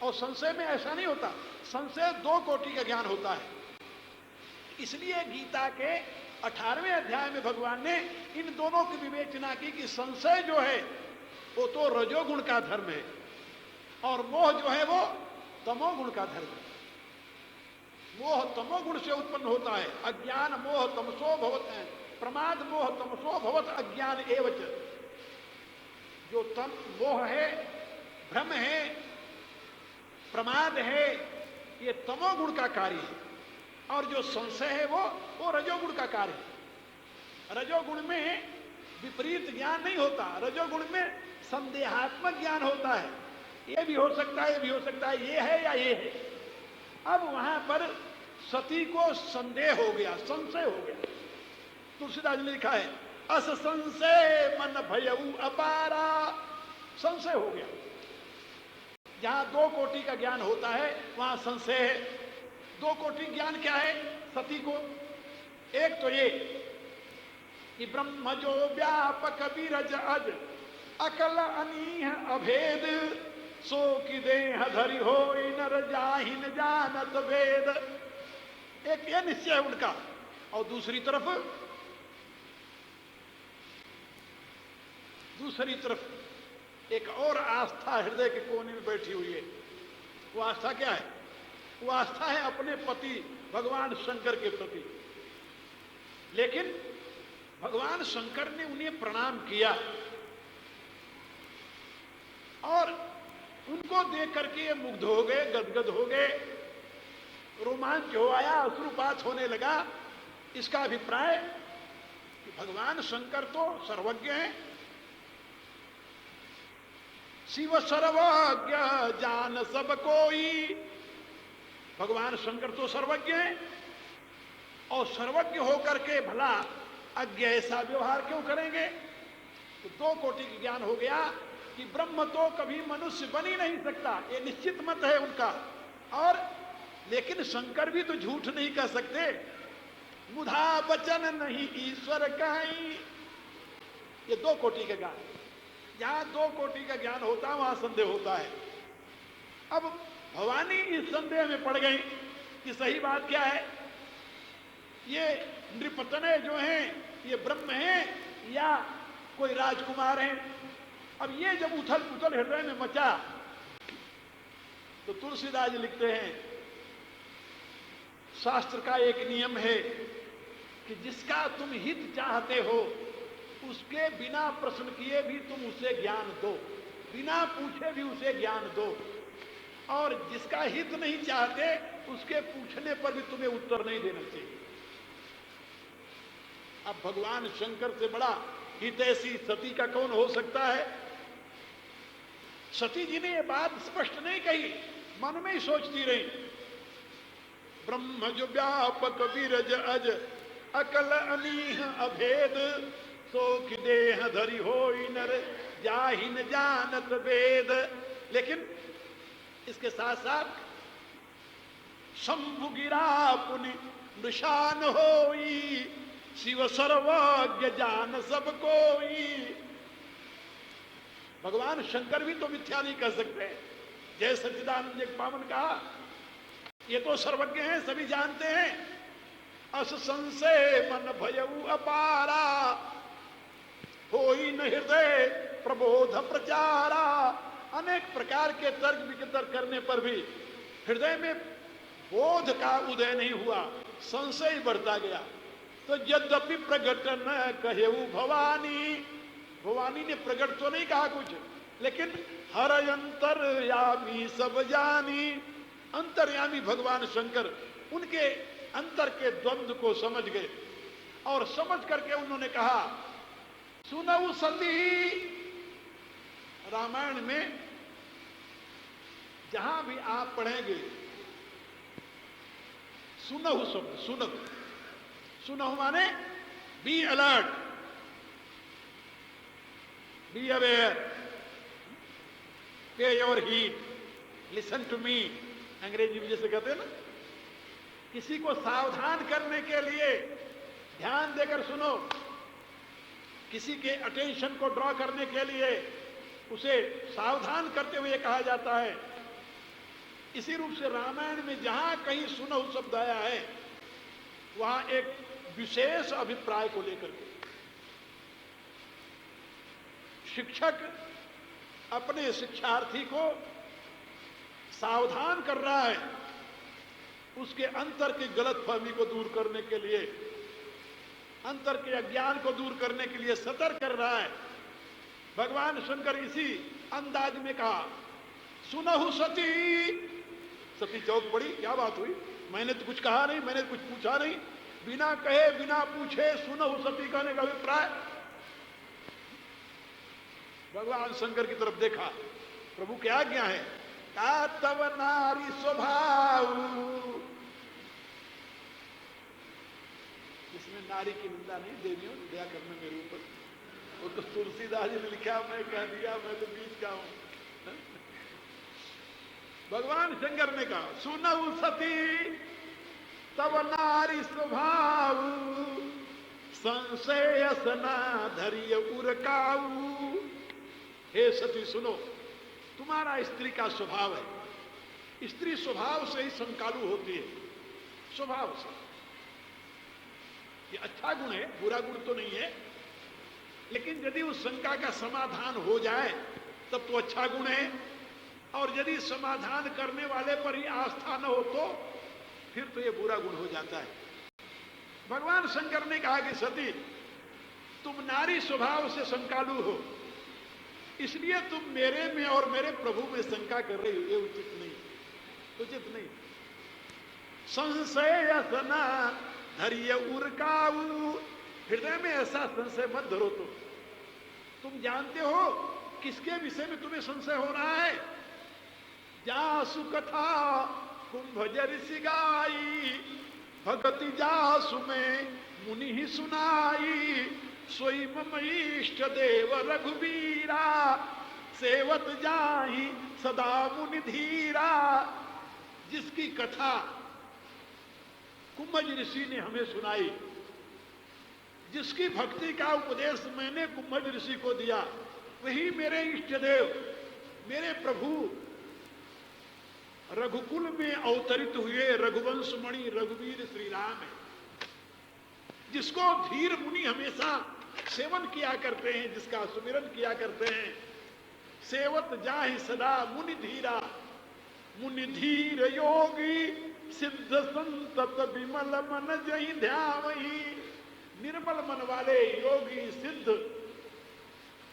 और संशय में ऐसा नहीं होता, संशय दो कोटि का ज्ञान होता है। इसलिए गीता के 18वें अध्याय में भगवान ने इन दोनों की विवेचना की कि संशय जो है वो तो रजोगुण का धर्म है, और मोह जो है वो तमोगुण का धर्म है। मोह तमोगुण से उत्पन्न होता है। अज्ञान मोह तमसो भवत है, प्रमाद मोह तमसो भवत अज्ञान एवच। जो तम मोह है, भ्रम है, प्रमाद है, ये तमोगुण का कार्य है। और जो संशय है वो रजोगुण का कार्य है। रजोगुण में विपरीत ज्ञान नहीं होता, रजोगुण में संदेहात्मक ज्ञान होता है। ये भी हो सकता है, ये भी हो सकता है, ये है या ये है। अब वहां पर सती को संदेह हो गया, संशय हो गया। तुलसीदास ने लिखा है, अस संशय मन भयऊ अपारा। संशय हो गया। जहां दो कोटि का ज्ञान होता है वहां संशय है। दो कोटि ज्ञान क्या है सती को? एक तो ये कि ब्रह्म जो व्यापक बीरज अज, अकल अनीह अभेद, सो की देह धरि होई नर जाहि न जानत वेद। एक ये निश्चय है उनका। और दूसरी तरफ एक और आस्था हृदय के कोने में बैठी हुई है। वो आस्था क्या है? वो आस्था है अपने पति भगवान शंकर के प्रति। लेकिन भगवान शंकर ने उन्हें प्रणाम किया और उनको देख करके मुग्ध हो गए, गदगद हो गए, रोमांच हो आया, अश्रुपात होने लगा। इसका अभिप्राय कि भगवान शंकर तो सर्वज्ञ हैं। शिव सर्वज्ञ जान सब कोई। भगवान शंकर तो सर्वज्ञ हैं, और सर्वज्ञ होकर के भला अज्ञ ऐसा व्यवहार क्यों करेंगे? तो दो कोटि की ज्ञान हो गया कि ब्रह्म तो कभी मनुष्य बन ही नहीं सकता, ये निश्चित मत है उनका। और लेकिन शंकर भी तो झूठ नहीं कह सकते। मुधा वचन नहीं ईश्वर काई। ये दो कोटि का ज्ञान। जहां दो कोटि का ज्ञान होता है वहां संदेह होता है। अब भवानी इस संदेह में पड़ गई कि सही बात क्या है, ये नृपतने जो हैं ये ब्रह्म हैं या कोई राजकुमार हैं। अब ये जब उथल पुथल हृदय में मचा तो तुलसीदास जी लिखते हैं, शास्त्र का एक नियम है कि जिसका तुम हित चाहते हो उसके बिना प्रश्न किए भी तुम उसे ज्ञान दो, बिना पूछे भी उसे ज्ञान दो, और जिसका हित नहीं चाहते उसके पूछने पर भी तुम्हें उत्तर नहीं देना चाहिए। अब भगवान शंकर से बड़ा हितैषी सती का कौन हो सकता है? सती जी ने यह बात स्पष्ट नहीं कही, मन में ही सोचती रही। ब्रह्म जो व्यापक विरज अज अकल अनीह अभेद, सोख देह धरि होई नर जाहिन जानत वेद। लेकिन इसके साथ साथ शंभु गिरा पुनि निशान होई, शिव सर्वज्ञ जान सब कोई। भगवान शंकर भी तो मिथ्या नहीं कर सकते। जय सच्चिदानंद एक पावन कहा, ये तो सर्वज्ञ हैं, सभी जानते हैं। अस संशय मन भयऊ अपारा, होई न हृदय प्रबोध प्रचारा। अनेक प्रकार के तर्क वितर्क करने पर भी हृदय में बोध का उदय नहीं हुआ, संशय बढ़ता गया। तो यद्यपि प्रगट न कहेऊ भवानी, भवानी ने प्रकट तो नहीं कहा कुछ, लेकिन हर अंतर्यामी सब जानी। अंतर्यामी भगवान शंकर उनके अंतर के द्वंद्व को समझ गए, और समझ करके उन्होंने कहा, सुनऊ सती। रामायण में जहां भी आप पढ़ेंगे सुनहु शब्द, सुनहु, सुनहु माने be alert, be aware, pay your heed, listen to me, अंग्रेजी में जैसे कहते हैं ना। किसी को सावधान करने के लिए ध्यान देकर सुनो, किसी के अटेंशन को ड्रॉ करने के लिए उसे सावधान करते हुए कहा जाता है। इसी रूप से रामायण में जहां कहीं सुनहु शब्द आया है वहां एक विशेष अभिप्राय को लेकर के शिक्षक अपने शिक्षार्थी को सावधान कर रहा है, उसके अंतर की गलतफहमी को दूर करने के लिए, अंतर के अज्ञान को दूर करने के लिए सतर्क कर रहा है। भगवान शंकर इसी अंदाज में कहा, सुनहु सती। सती चौक पड़ी, क्या बात हुई? मैंने तो कुछ कहा नहीं, मैंने कुछ पूछा नहीं। बिना कहे बिना पूछे सुनहु सती कहने का अभिप्राय। भगवान शंकर की तरफ देखा, प्रभु क्या आज्ञा है? का तव नारी स्वभाव। इसमें नारी की निंदा नहीं, देवियों दया करना मेरे ऊपर। वो तो तुलसीदास जी ने लिखा, मैं कह दिया, मैं तो बीच का हूं। भगवान शंकर ने कहा, सुनहु सती तव नारी स्वभाव, संशय सना धरिय उरकाऊ। हे सती सुनो, तुम्हारा स्त्री का स्वभाव है, स्त्री स्वभाव से ही संकालु होती है, स्वभाव से। ये अच्छा गुण है, बुरा गुण तो नहीं है, लेकिन यदि उस शंका का समाधान हो जाए तब तो अच्छा गुण है, और यदि समाधान करने वाले पर ही आस्था न हो तो फिर तो ये बुरा गुण हो जाता है। भगवान शंकर ने कहा कि सती, तुम नारी स्वभाव से संकालु हो, इसलिए तुम मेरे में और मेरे प्रभु में शंका कर रही हो, ये उचित नहीं, उचित नहीं। संशय सना धरिय उरकाऊ, हृदय में ऐसा संशय मत धरो। तुम जानते हो किसके विषय में तुम्हें संशय हो रहा है? जासु कथा कुंभ ऋषि गाई, भगति जासु में मुनि ही सुनाई, सोई मम इष्ट देव रघुवीरा, सेवत जाहि सदा मुनि धीरा। जिसकी कथा कुंभज ऋषि ने हमें सुनाई, जिसकी भक्ति का उपदेश मैंने कुंभज ऋषि को दिया, वही मेरे इष्ट देव, मेरे प्रभु रघुकुल में अवतरित हुए रघुवंश मणि रघुवीर श्री राम है, जिसको धीर मुनि हमेशा सेवन किया करते हैं, जिसका सुमिरन किया करते हैं, सेवत जाहि सदा मुनि धीरा, मुनि धीर योगी सिद्ध संतत विमल मन जहि ध्यावही। निर्मल मन वाले योगी सिद्ध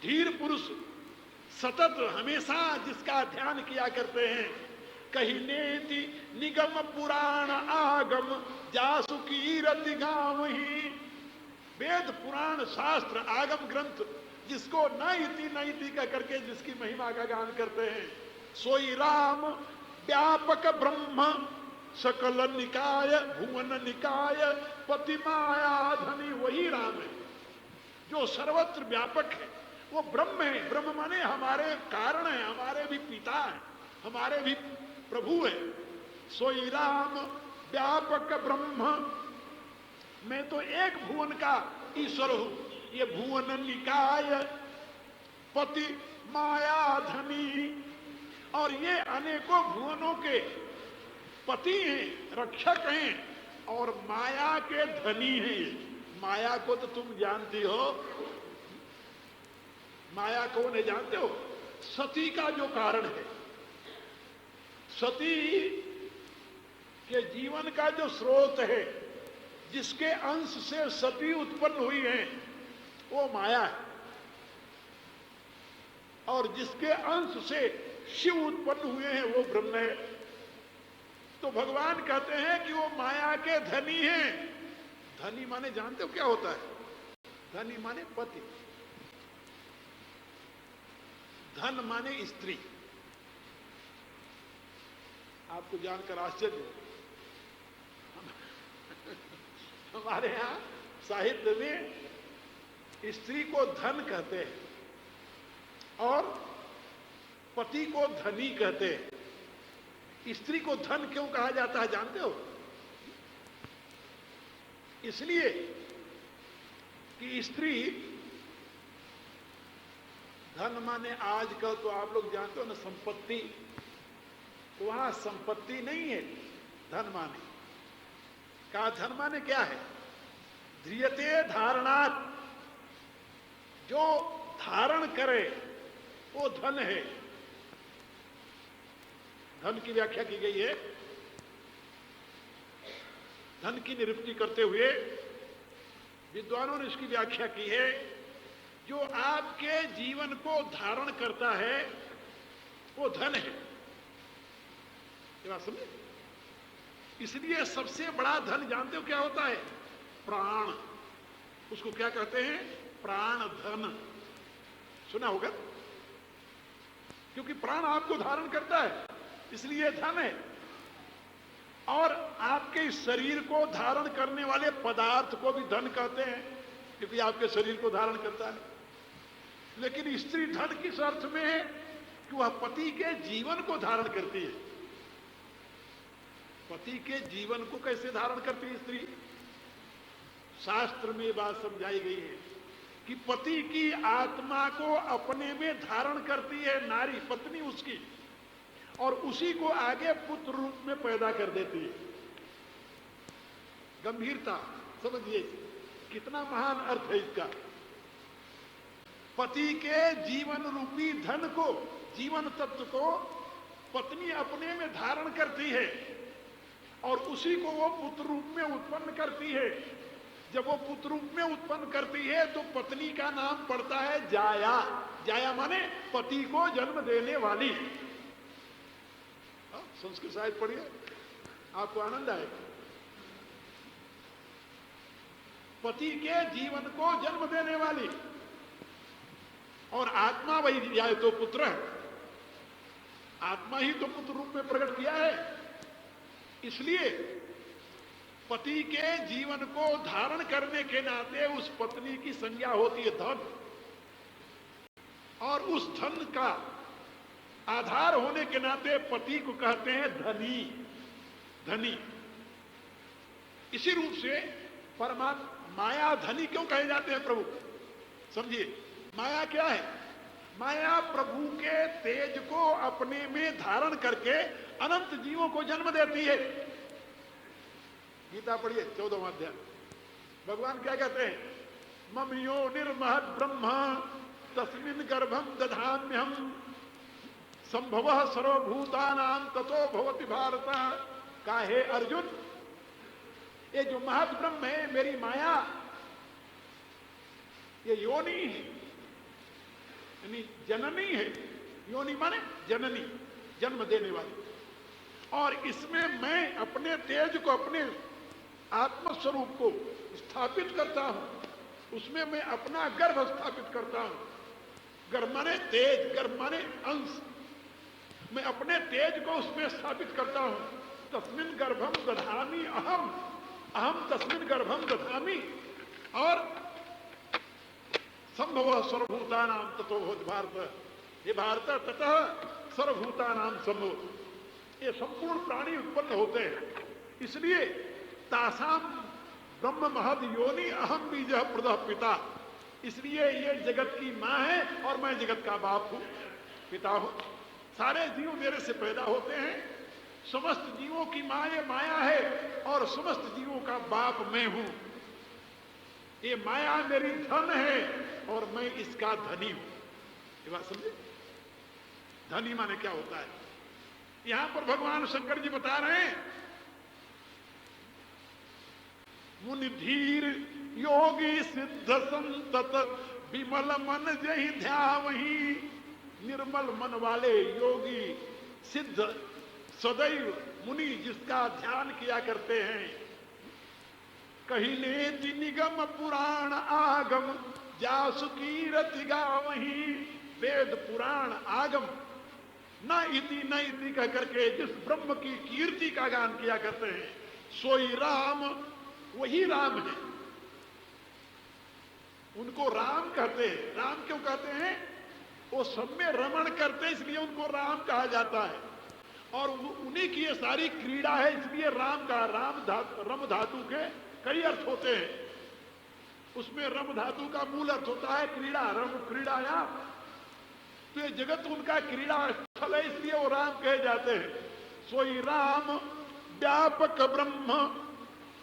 धीर पुरुष सतत हमेशा जिसका ध्यान किया करते हैं। कही नेति निगम पुराण आगम जासु कीरति गावही। वेद पुराण शास्त्र आगम ग्रंथ जिसको न इति का करके जिसकी महिमा का गान करते हैं, सोई राम व्यापक ब्रह्म सकल निकाय भुवन निकाय पति माया धनी। वही राम है जो सर्वत्र व्यापक है, वो ब्रह्म है। ब्रह्म माने हमारे कारण है, हमारे भी पिता है, हमारे भी प्रभु है। सोई राम व्यापक ब्रह्म, मैं तो एक भुवन का ईश्वर हूं। ये भुवन निकाय पति माया धनी, और ये अनेकों भुवनों के पति हैं, रक्षक हैं, और माया के धनी हैं। माया को तो तुम जानती हो, माया कौन है जानते हो? सती का जो कारण है, सती के जीवन का जो स्रोत है, जिसके अंश से सती उत्पन्न हुई है, वो माया है। और जिसके अंश से शिव उत्पन्न हुए हैं, वो ब्रह्म है। तो भगवान कहते हैं कि वो माया के धनी हैं। धनी माने जानते हो क्या होता है? धनी माने पति, धन माने स्त्री। आपको जानकर आश्चर्य हो, हमारे यहां साहित्य में स्त्री को धन कहते हैं और पति को धनी कहते हैं। स्त्री को धन क्यों कहा जाता है जानते हो? इसलिए कि स्त्री, धन माने आजकल तो आप लोग जानते हो ना संपत्ति, तो वहां संपत्ति नहीं है धन माने का। धन माने क्या है? ध्रियते धारणात्, जो धारण करे वो धन है। धन की व्याख्या की गई है, धन की निरूपति करते हुए विद्वानों ने इसकी व्याख्या की है, जो आपके जीवन को धारण करता है वो धन है। ये बात समझे? इसलिए सबसे बड़ा धन जानते हो क्या होता है? प्राण। उसको क्या कहते हैं? प्राण धन। सुना होगा, क्योंकि प्राण आपको धारण करता है, इसलिए धन है। और आपके इस शरीर को धारण करने वाले पदार्थ को भी धन कहते हैं, क्योंकि आपके शरीर को धारण करता है। लेकिन स्त्री धन किस अर्थ में है? कि वह पति के जीवन को धारण करती है। पति के जीवन को कैसे धारण करती है स्त्री? शास्त्र में बात समझाई गई है कि पति की आत्मा को अपने में धारण करती है नारी, पत्नी उसकी, और उसी को आगे पुत्र रूप में पैदा कर देती है। गंभीरता समझिए, कितना महान अर्थ है इसका। पति के जीवन रूपी धन को, जीवन तत्व को पत्नी अपने में धारण करती है और उसी को वो पुत्र रूप में उत्पन्न करती है। जब वो पुत्र रूप में उत्पन्न करती है तो पत्नी का नाम पड़ता है जाया। जाया माने पति को जन्म देने वाली। संस्कृत साहित्य पढ़िए, आपको आनंद आएगा। पति के जीवन को जन्म देने वाली, और आत्मा वही या तो पुत्र है, आत्मा ही तो पुत्र रूप में प्रकट किया है। इसलिए पति के जीवन को धारण करने के नाते उस पत्नी की संज्ञा होती है धन, और उस धन का आधार होने के नाते पति को कहते हैं धनी। धनी इसी रूप से परमात्मा माया धनी क्यों कहे जाते हैं प्रभु? समझिए, माया क्या है? माया प्रभु के तेज को अपने में धारण करके अनंत जीवों को जन्म देती है। गीता पढ़िए 14वां अध्याय। भगवान क्या कहते हैं? मम यो निर्महत ब्रह्म तस्मिन् गर्भम दधाम्यहम संभव सर्वभूतानां ततो भवति भारत। का हे अर्जुन, ये जो महत ब्रह्म है, मेरी माया, ये योनि है, यानी जननी है। योनि माने जननी, जन्म देने वाली। और इसमें मैं अपने तेज को, अपने आत्मस्वरूप को स्थापित करता हूं। उसमें मैं अपना गर्भ स्थापित करता हूं। गर्भ माने तेज, गर्भ माने अंश। मैं अपने तेज को उसमें स्थापित करता हूं। तस्मिन् गर्भम दधामि अहम, अहम तस्मिन् गर्भम दधामि। और संभव सर्वभूतानां ततो भवति भारत। ये भारत ततः सर्वभूतानां संभव। ये संपूर्ण प्राणी उत्पन्न होते हैं। इसलिए तासाम ब्रह्म महद योनि अहम बीज प्रदः पिता। इसलिए ये जगत की मां है और मैं जगत का बाप हूं, पिता हूं। सारे जीव मेरे से पैदा होते हैं। समस्त जीवों की मां ये माया है और समस्त जीवों का बाप मैं हूं। ये माया मेरी धन है और मैं इसका धनी हूं। ये बात समझे? धनी माने क्या होता है? यहां पर भगवान शंकर जी बता रहे हैं, मुनि धीर योगी सिद्ध संतत विमल मन जहि ध्यावहि। निर्मल मन वाले योगी सिद्ध सदैव मुनि जिसका ध्यान किया करते हैं। कहिले निगम पुराण आगम जासु कीरति गावहि। वेद पुराण आगम न इति कह करके जिस ब्रह्म की कीर्ति का गान किया करते हैं, सोई राम, वही राम है। उनको राम कहते हैं। राम क्यों कहते हैं? वो सब में रमण करते हैं, इसलिए उनको राम कहा जाता है। और उन्हीं की ये सारी क्रीड़ा है, इसलिए राम का रम धातु के कई अर्थ होते हैं। उसमें रम धातु का मूल अर्थ होता है क्रीड़ा, रम क्रीड़ाया। तो ये जगत उनका क्रीड़ा स्थल है, इसलिए वो राम कहे जाते हैं। सोई राम व्यापक ब्रह्म,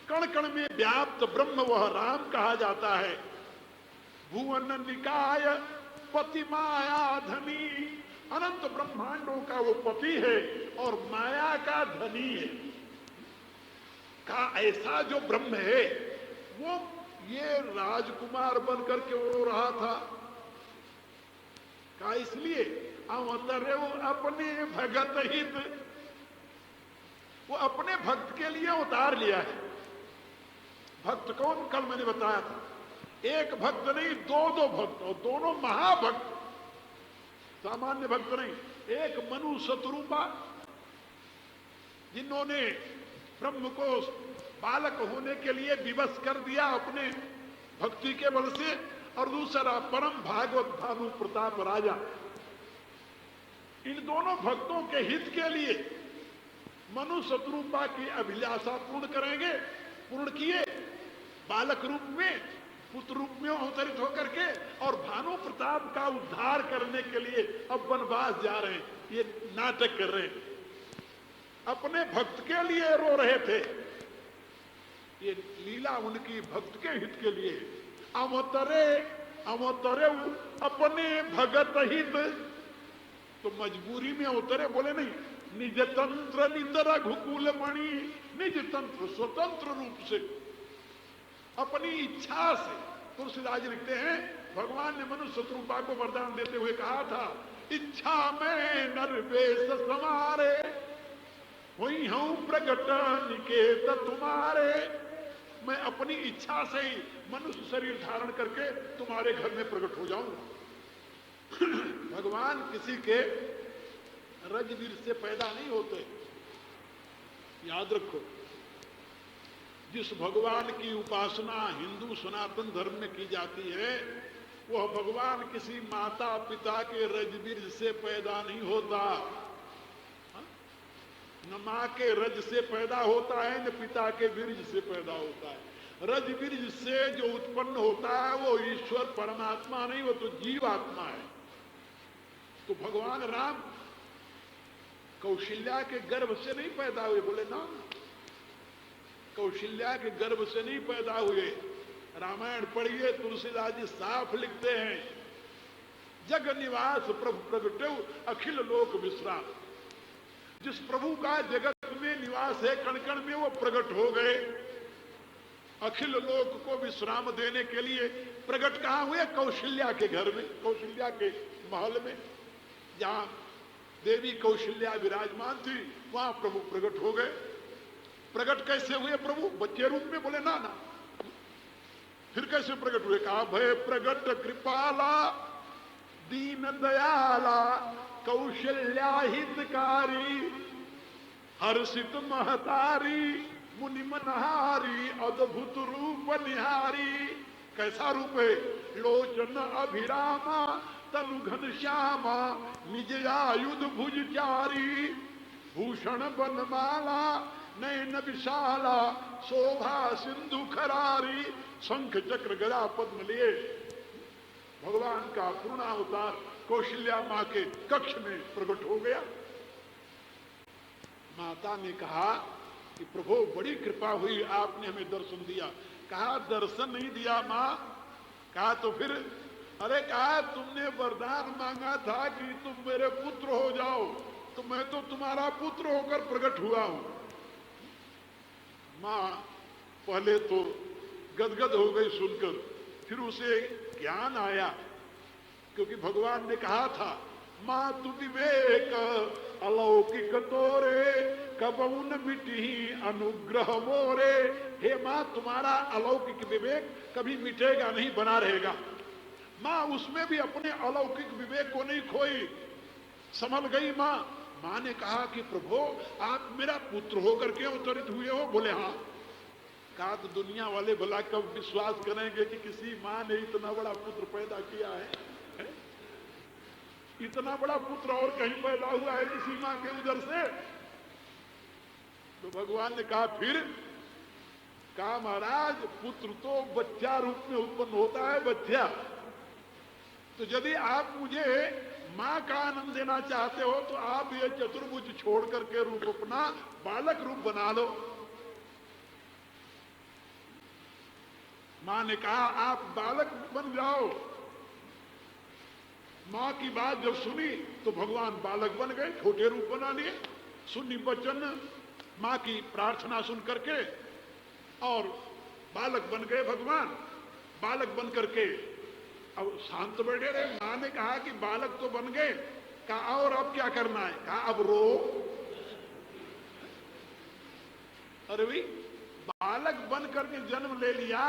कण कण में व्याप्त ब्रह्म वह राम कहा जाता है। भुवन निकाय पति माया धनी, अनंत ब्रह्मांडों का वो पति है और माया का धनी है। का ऐसा जो ब्रह्म है वो ये राजकुमार बनकर के रो रहा था। का इसलिए अवतरे वो अपने भगत हित, वो अपने भक्त के लिए उतार लिया है। भक्त कौन? कल मैंने बताया था, एक भक्त नहीं, दो भक्त, और दोनों महाभक्त, सामान्य भक्त नहीं। एक मनु शत्रुपा, जिन्होंने ब्रह्म को बालक होने के लिए विवश कर दिया अपने भक्ति के बल से। और दूसरा परम भागवत भानु प्रताप राजा। इन दोनों भक्तों के हित के लिए मनु शत्रुपा की अभिलाषा पूर्ण करेंगे। पूर्ण किए, बालक रूप में, पुत्र रूप में अवतरित होकर के, और भानु प्रताप का उद्धार करने के लिए अब वनवास जा रहे हैं। ये नाटक कर रहे हैं, अपने भक्त के लिए रो रहे थे। ये लीला उनकी भक्त के हित के लिए। अवतरे अवतरे अपने भगत हित, तो मजबूरी में उतरे, बोले नहीं। निज तंत्र नितर घुकुल मणि, निज तंत्र स्वतंत्र रूप से, अपनी इच्छा से। तुलसीदास लिखते हैं, भगवान ने मनु शत्रुपा को वरदान देते हुए कहा था, इच्छा में नरवेश समारे, हुई हूं प्रगट निकेत तुम्हारे। मैं अपनी इच्छा से ही मनुष्य शरीर धारण करके तुम्हारे घर में प्रकट हो जाऊंगा। भगवान किसी के रजवीर से पैदा नहीं होते, याद रखो। जिस भगवान की उपासना हिंदू सनातन धर्म में की जाती है, वह भगवान किसी माता पिता के रजवीर से पैदा नहीं होता। न मां के रज से पैदा होता है, न पिता के बीज से पैदा होता है। रज बीज से जो उत्पन्न होता है वो ईश्वर परमात्मा नहीं, वो तो जीवात्मा है। तो भगवान राम कौशल्या के गर्भ से नहीं पैदा हुए, बोले ना, कौशल्या के गर्भ से नहीं पैदा हुए। रामायण पढ़िए, तुलसीदास जी साफ लिखते हैं, जग निवास प्रभु प्रगटे अखिल लोक विश्राम। जिस प्रभु का जगत में निवास है, कण कण में वो प्रकट हो गए, अखिल लोक को विश्राम देने के लिए प्रकट कहां हुए? कौशल्या के घर में, कौशल्या के महल में, जहां देवी कौशल्या विराजमान थी, वहां प्रभु प्रकट हो गए। प्रकट कैसे हुए प्रभु? बच्चे रूप में? बोले ना ना। फिर कैसे प्रकट हुए? कहा भय प्रगट कृपाला दीन दयाला कौशल्या हितकारी हर्षित महतारी मुनि मनहारी अद्भुत रूप निहारी। कैसा रूप है? लोचन अभिरामा तनु घनश्यामा निज आयुध भुजचारी भूषण बनमाला नयन विशाला शोभा सिंधु खरारी। शंख चक्र गदा पद्म लिए भगवान का पूर्णावतार कौशल्या मां के कक्ष में प्रकट हो गया। माता ने कहा कि प्रभु बड़ी कृपा हुई, आपने हमें दर्शन दिया। कहा दर्शन नहीं दिया मां? कहा तो फिर? अरे कहा तुमने वरदान मांगा था कि तुम मेरे पुत्र हो जाओ, तो मैं तो तुम्हारा पुत्र होकर प्रकट हुआ हूं। मां पहले तो गदगद हो गई सुनकर, फिर उसे ज्ञान आया, क्योंकि भगवान ने कहा था मां तु विवेक अलौकिक तोरे कबउन मिटी अनुग्रह मोरे। हे मां तुम्हारा अलौकिक विवेक कभी मिटेगा नहीं, बना रहेगा। मां उसमें भी अपने अलौकिक विवेक को नहीं खोई, संभल गई मां। मां ने कहा कि प्रभु आप मेरा पुत्र होकर के अवतरित हुए हो? बोले हाँ। कहा तो दुनिया वाले भला कब विश्वास करेंगे कि किसी मां ने इतना बड़ा पुत्र पैदा किया है? इतना बड़ा पुत्र और कहीं पैदा हुआ है किसी मां के उधर से? तो भगवान ने कहा फिर? कहा महाराज पुत्र तो बच्चा रूप में उत्पन्न होता है, बच्चा। तो यदि आप मुझे मां का आनंद देना चाहते हो तो आप ये चतुर्भुज छोड़ करके रूप अपना बालक रूप बना लो। मां ने कहा आप बालक बन जाओ। मां की बात जब सुनी तो भगवान बालक बन गए, छोटे रूप बना लिए। सुनी वचन मां की प्रार्थना सुन करके और बालक बन गए भगवान। बालक बन करके अब शांत बैठे रहे। मां ने कहा कि बालक तो बन गए, कहा और अब क्या करना है? कहा अब रो। अरे भाई बालक बन करके जन्म ले लिया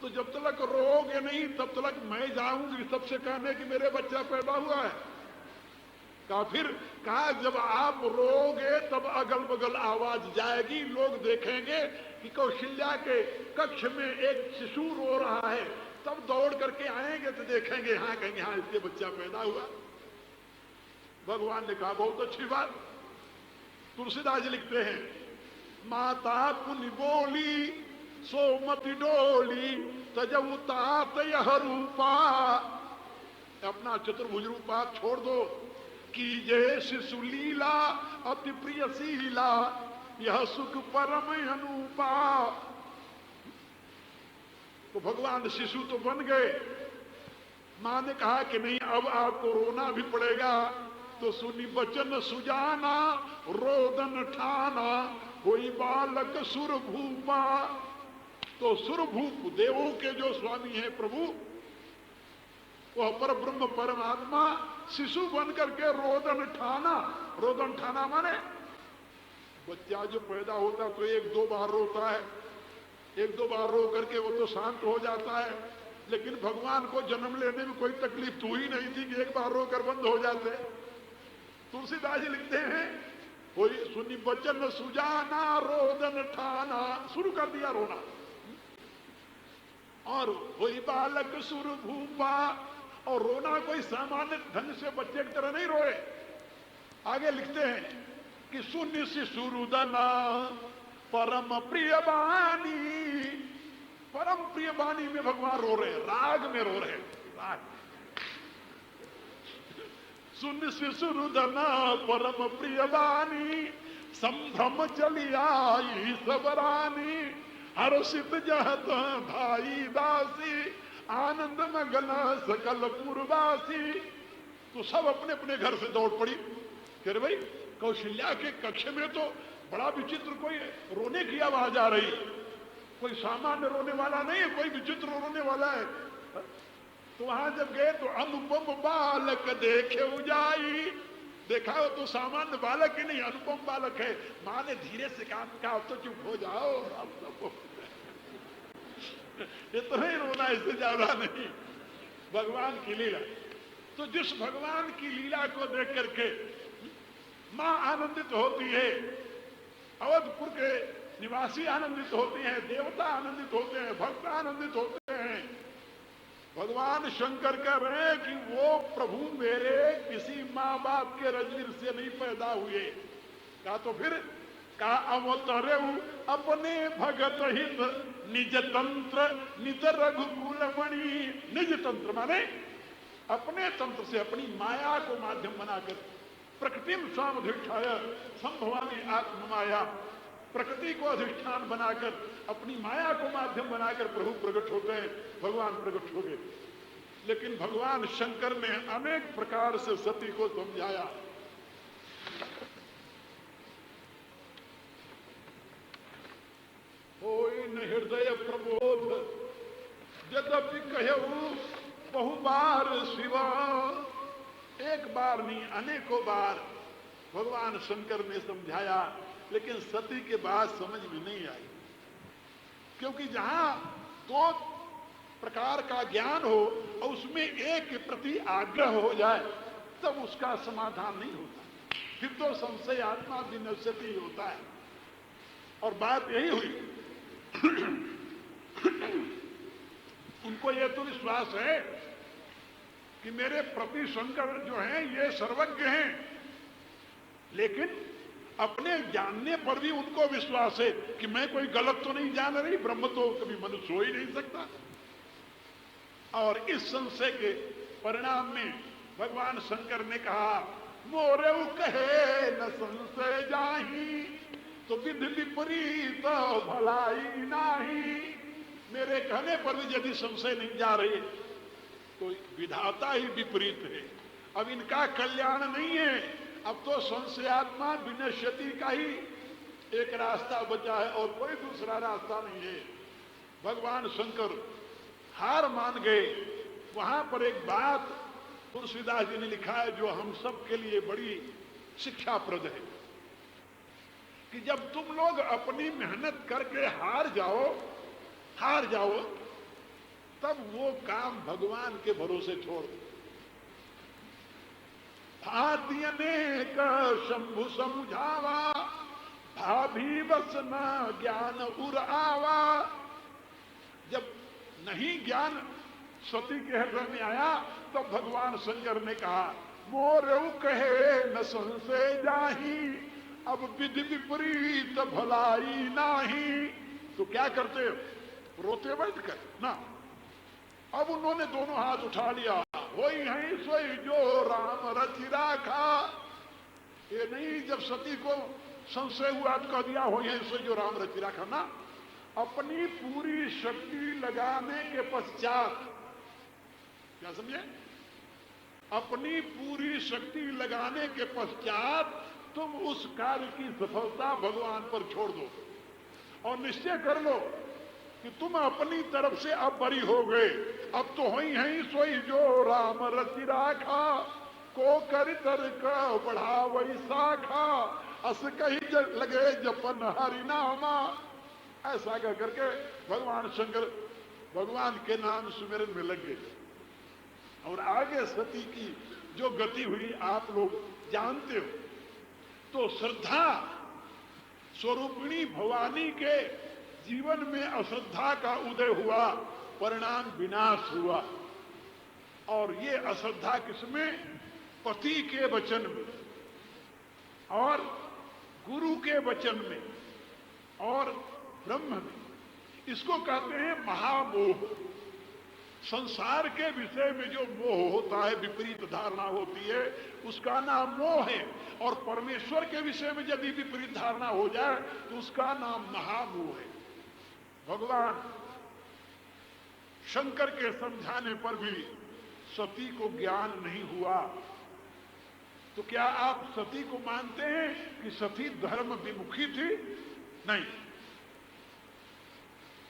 तो जब तक रोगे नहीं तब तक मैं जाऊंगी सबसे कहने कि मेरे बच्चा पैदा हुआ है। कहा फिर? कहा जब आप रोगे तब अगल बगल आवाज जाएगी, लोग देखेंगे कि कौशल्या के कक्ष में एक शिशु रो रहा है, तब दौड़ करके आएंगे तो देखेंगे, हाँ कहेंगे हाँ इसके बच्चा पैदा हुआ। भगवान ने कहा बहुत अच्छी बात। तुलसीदास जी लिखते हैं माता पुनि बोली सोमति डोली तजऊ तात यह रूपा। अपना चतुर्भुज रूपा छोड़ दो, कीजे शिशु लीला अति प्रियशीला यह सुख परम अनुपा। तो भगवान शिशु तो बन गए। मां ने कहा कि नहीं अब आपको रोना भी पड़ेगा। तो सुनी बचन सुजाना रोदन ठाना कोई बालक सुरभूपा। तो सुरभूप देवों के जो स्वामी हैं प्रभु, वह पर ब्रह्म परमात्मा शिशु बन करके रोदन ठाना। रोदन ठाना माने बच्चा जो पैदा होता तो एक दो बार रोता है, एक दो बार रो करके वो तो शांत हो जाता है। लेकिन भगवान को जन्म लेने में कोई तकलीफ तो ही नहीं थी कि एक बार रोकर बंद हो जाते। तुलसीदास जी लिखते हैं कोई सुनी बचन सुजाना रोदन ठाना, शुरू कर दिया रोना। और वही बालक सुर भूपा, और रोना कोई सामान्य ढंग से बच्चे की तरह नहीं रोए। आगे लिखते हैं कि सुनि शिशु रुदना परम प्रिय बानी। परम प्रिय बानी में भगवान रो रहे हैं, राग में रो रहे हैं, राग। सुन शिशु रुदना परम प्रिय बानी संभ्रम चली आई सबरानी हर्षित जहत भाई दासी आनंद मगन सकल पुरवासी। तो सब अपने अपने घर से दौड़ पड़ी कि अरे भाई कौशल्या के कक्ष में तो बड़ा विचित्र कोई रोने की आवाज आ रही, कोई सामान्य रोने वाला नहीं है, कोई विचित्र रोने वाला है। तो वहां जब गए तो अनुपम बालक देखे जाई, देखा हो तो सामान्य बालक ही नहीं, अनुपम बालक है। मां ने धीरे से कहा तो चुप हो जाओ, इतना ही रोना, इससे ज्यादा नहीं। भगवान की लीला। तो जिस भगवान की लीला को देख करके मां आनंदित होती है, अवधपुर के निवासी आनंदित होते हैं, देवता आनंदित होते हैं, भक्त आनंदित होते हैं। भगवान शंकर कह रहे हैं कि वो प्रभु मेरे किसी माँ बाप के रजनीर से नहीं पैदा हुए। कहा तो फिर कहा अवतरे अपने भगत हित निज तंत्र निज रघुकुल मणि। निज तंत्र माने अपने तंत्र से, अपनी माया को माध्यम बनाकर, प्रकृतिम स्वामधिष्ठाय संभवामी आत्म माया, प्रकृति को अधिष्ठान बनाकर, अपनी माया को माध्यम बनाकर प्रभु प्रकट होते हैं, भगवान प्रकट हो गए। लेकिन भगवान शंकर ने अनेक प्रकार से सती को समझाया। होई न हृदय प्रबोध यद्यपि कहूं बहुबार शिवा। एक बार नहीं, अनेकों बार भगवान शंकर ने समझाया, लेकिन सती के बात समझ में नहीं आई। क्योंकि जहां दो प्रकार का ज्ञान हो और उसमें एक के प्रति आग्रह हो जाए, तब उसका समाधान नहीं होता, फिर तो संशय आत्मा विनश्यति होता है। और बात यही हुई उनको यह तो विश्वास है कि मेरे प्रति शंकर जो हैं ये सर्वज्ञ हैं, लेकिन अपने जानने पर भी उनको विश्वास है कि मैं कोई गलत तो नहीं जान रही, ब्रह्म तो कभी मनुष्य हो ही नहीं सकता। और इस संशय के परिणाम में भगवान शंकर ने कहा मोरे कहे न संशय जाही, तो विधि विपरीत भलाई नाही। मेरे कहने पर भी यदि संशय नहीं जा रही तो विधाता ही विपरीत है। अब इनका कल्याण नहीं है, अब तो संशयात्मा विनश्यति का ही एक रास्ता बचा है और कोई दूसरा रास्ता नहीं है। भगवान शंकर हार मान गए। वहां पर एक बात तुलसीदास जी ने लिखा है जो हम सब के लिए बड़ी शिक्षाप्रद है कि जब तुम लोग अपनी मेहनत करके हार जाओ तब वो काम भगवान के भरोसे छोड़ दो। भाती अनेक शंभु समझावा, भाभी बस न ज्ञान उर आवा। जब नहीं ज्ञान सती के हृदय में आया तब भगवान शंकर ने कहा मोरेऊ कहे न संशय जाही, अब विधि विपरीत भलाई नाही। तो क्या करते, रोते बैठ कर ना। अब उन्होंने दोनों हाथ उठा लिया, होई है सोई जो राम रचि राखा। ये नहीं जब सती को संशय हुआ तो कह दिया होई है सोई जो राम रचि राखा ना। अपनी पूरी शक्ति लगाने के पश्चात, क्या समझे, अपनी पूरी शक्ति लगाने के पश्चात तुम उस कार्य की सफलता भगवान पर छोड़ दो और निश्चय कर लो कि तुम अपनी तरफ से अब बरी हो गए। अब तो होई है सोई जो राम रचि राखा, को कर का बढ़ा वही शाखा, अस कही लगे जपन हरि नामा। ऐसा कह करके भगवान शंकर भगवान के नाम सुमिरन में लग गए। और आगे सती की जो गति हुई आप लोग जानते हो। तो श्रद्धा स्वरूपिणी भवानी के जीवन में अश्रद्धा का उदय हुआ, परिणाम विनाश हुआ। और ये अश्रद्धा किसमें, पति के वचन में और गुरु के वचन में और ब्रह्म में। इसको कहते हैं महामोह। संसार के विषय में जो मोह होता है, विपरीत धारणा होती है, उसका नाम मोह है। और परमेश्वर के विषय में यदि विपरीत धारणा हो जाए तो उसका नाम महामोह है। भगवान शंकर के समझाने पर भी सती को ज्ञान नहीं हुआ तो क्या आप सती को मानते हैं कि सती धर्म विमुखी थी? नहीं,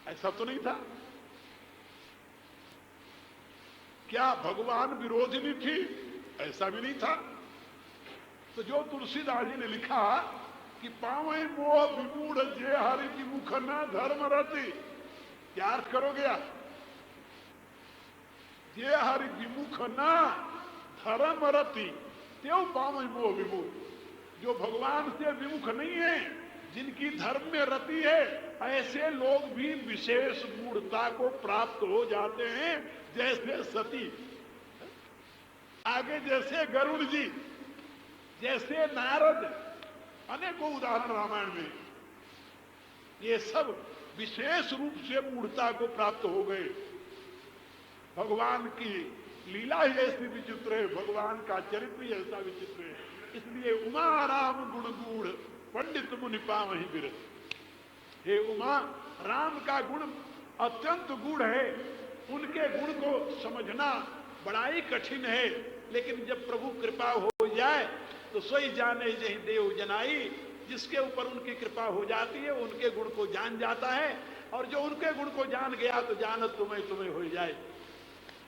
ऐसा तो नहीं था। क्या भगवान विरोधिनी थी? ऐसा भी नहीं था। तो जो तुलसीदास जी ने लिखा कि पावे मोह विमूढ़ जे हरि विमुख न धर्म रति, क्या अर्थ करोगे आप? जे हरि विमुख न धर्म रति त्यों पावे मोह विमूढ़, जो भगवान से विमुख नहीं है, जिनकी धर्म में रति है, ऐसे लोग भी विशेष मूढ़ता को प्राप्त हो जाते हैं, जैसे सती, आगे जैसे गरुड़ जी, जैसे नारद, अनेकों उदाहरण रामायण में। ये सब विशेष रूप से मूढ़ता को प्राप्त हो गए। भगवान की लीला ही ऐसी विचित्र है, भगवान का चरित्र ही ऐसा विचित्र है। इसलिए उमा राम गुण गूढ़ पंडित मुनि पावहि बिरथ। हे उमा, राम का गुण अत्यंत गूढ़ है, उनके गुण को समझना बड़ा ही कठिन है। लेकिन जब प्रभु कृपा हो जाए तो सोई जाने जही देव जनाई, जिसके ऊपर उनकी कृपा हो जाती है उनके गुण को जान जाता है, और जो उनके गुण को जान गया तो जानत तुम्हें तुम्हें हो जाए।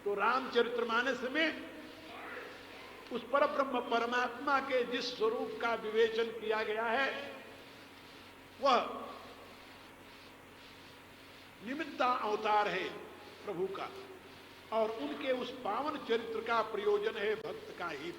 तो रामचरितमानस में उस पर ब्रह्म परमात्मा के जिस स्वरूप का विवेचन किया गया है वह निमित्ता अवतार है प्रभु का, और उनके उस पावन चरित्र का प्रयोजन है भक्त का हित।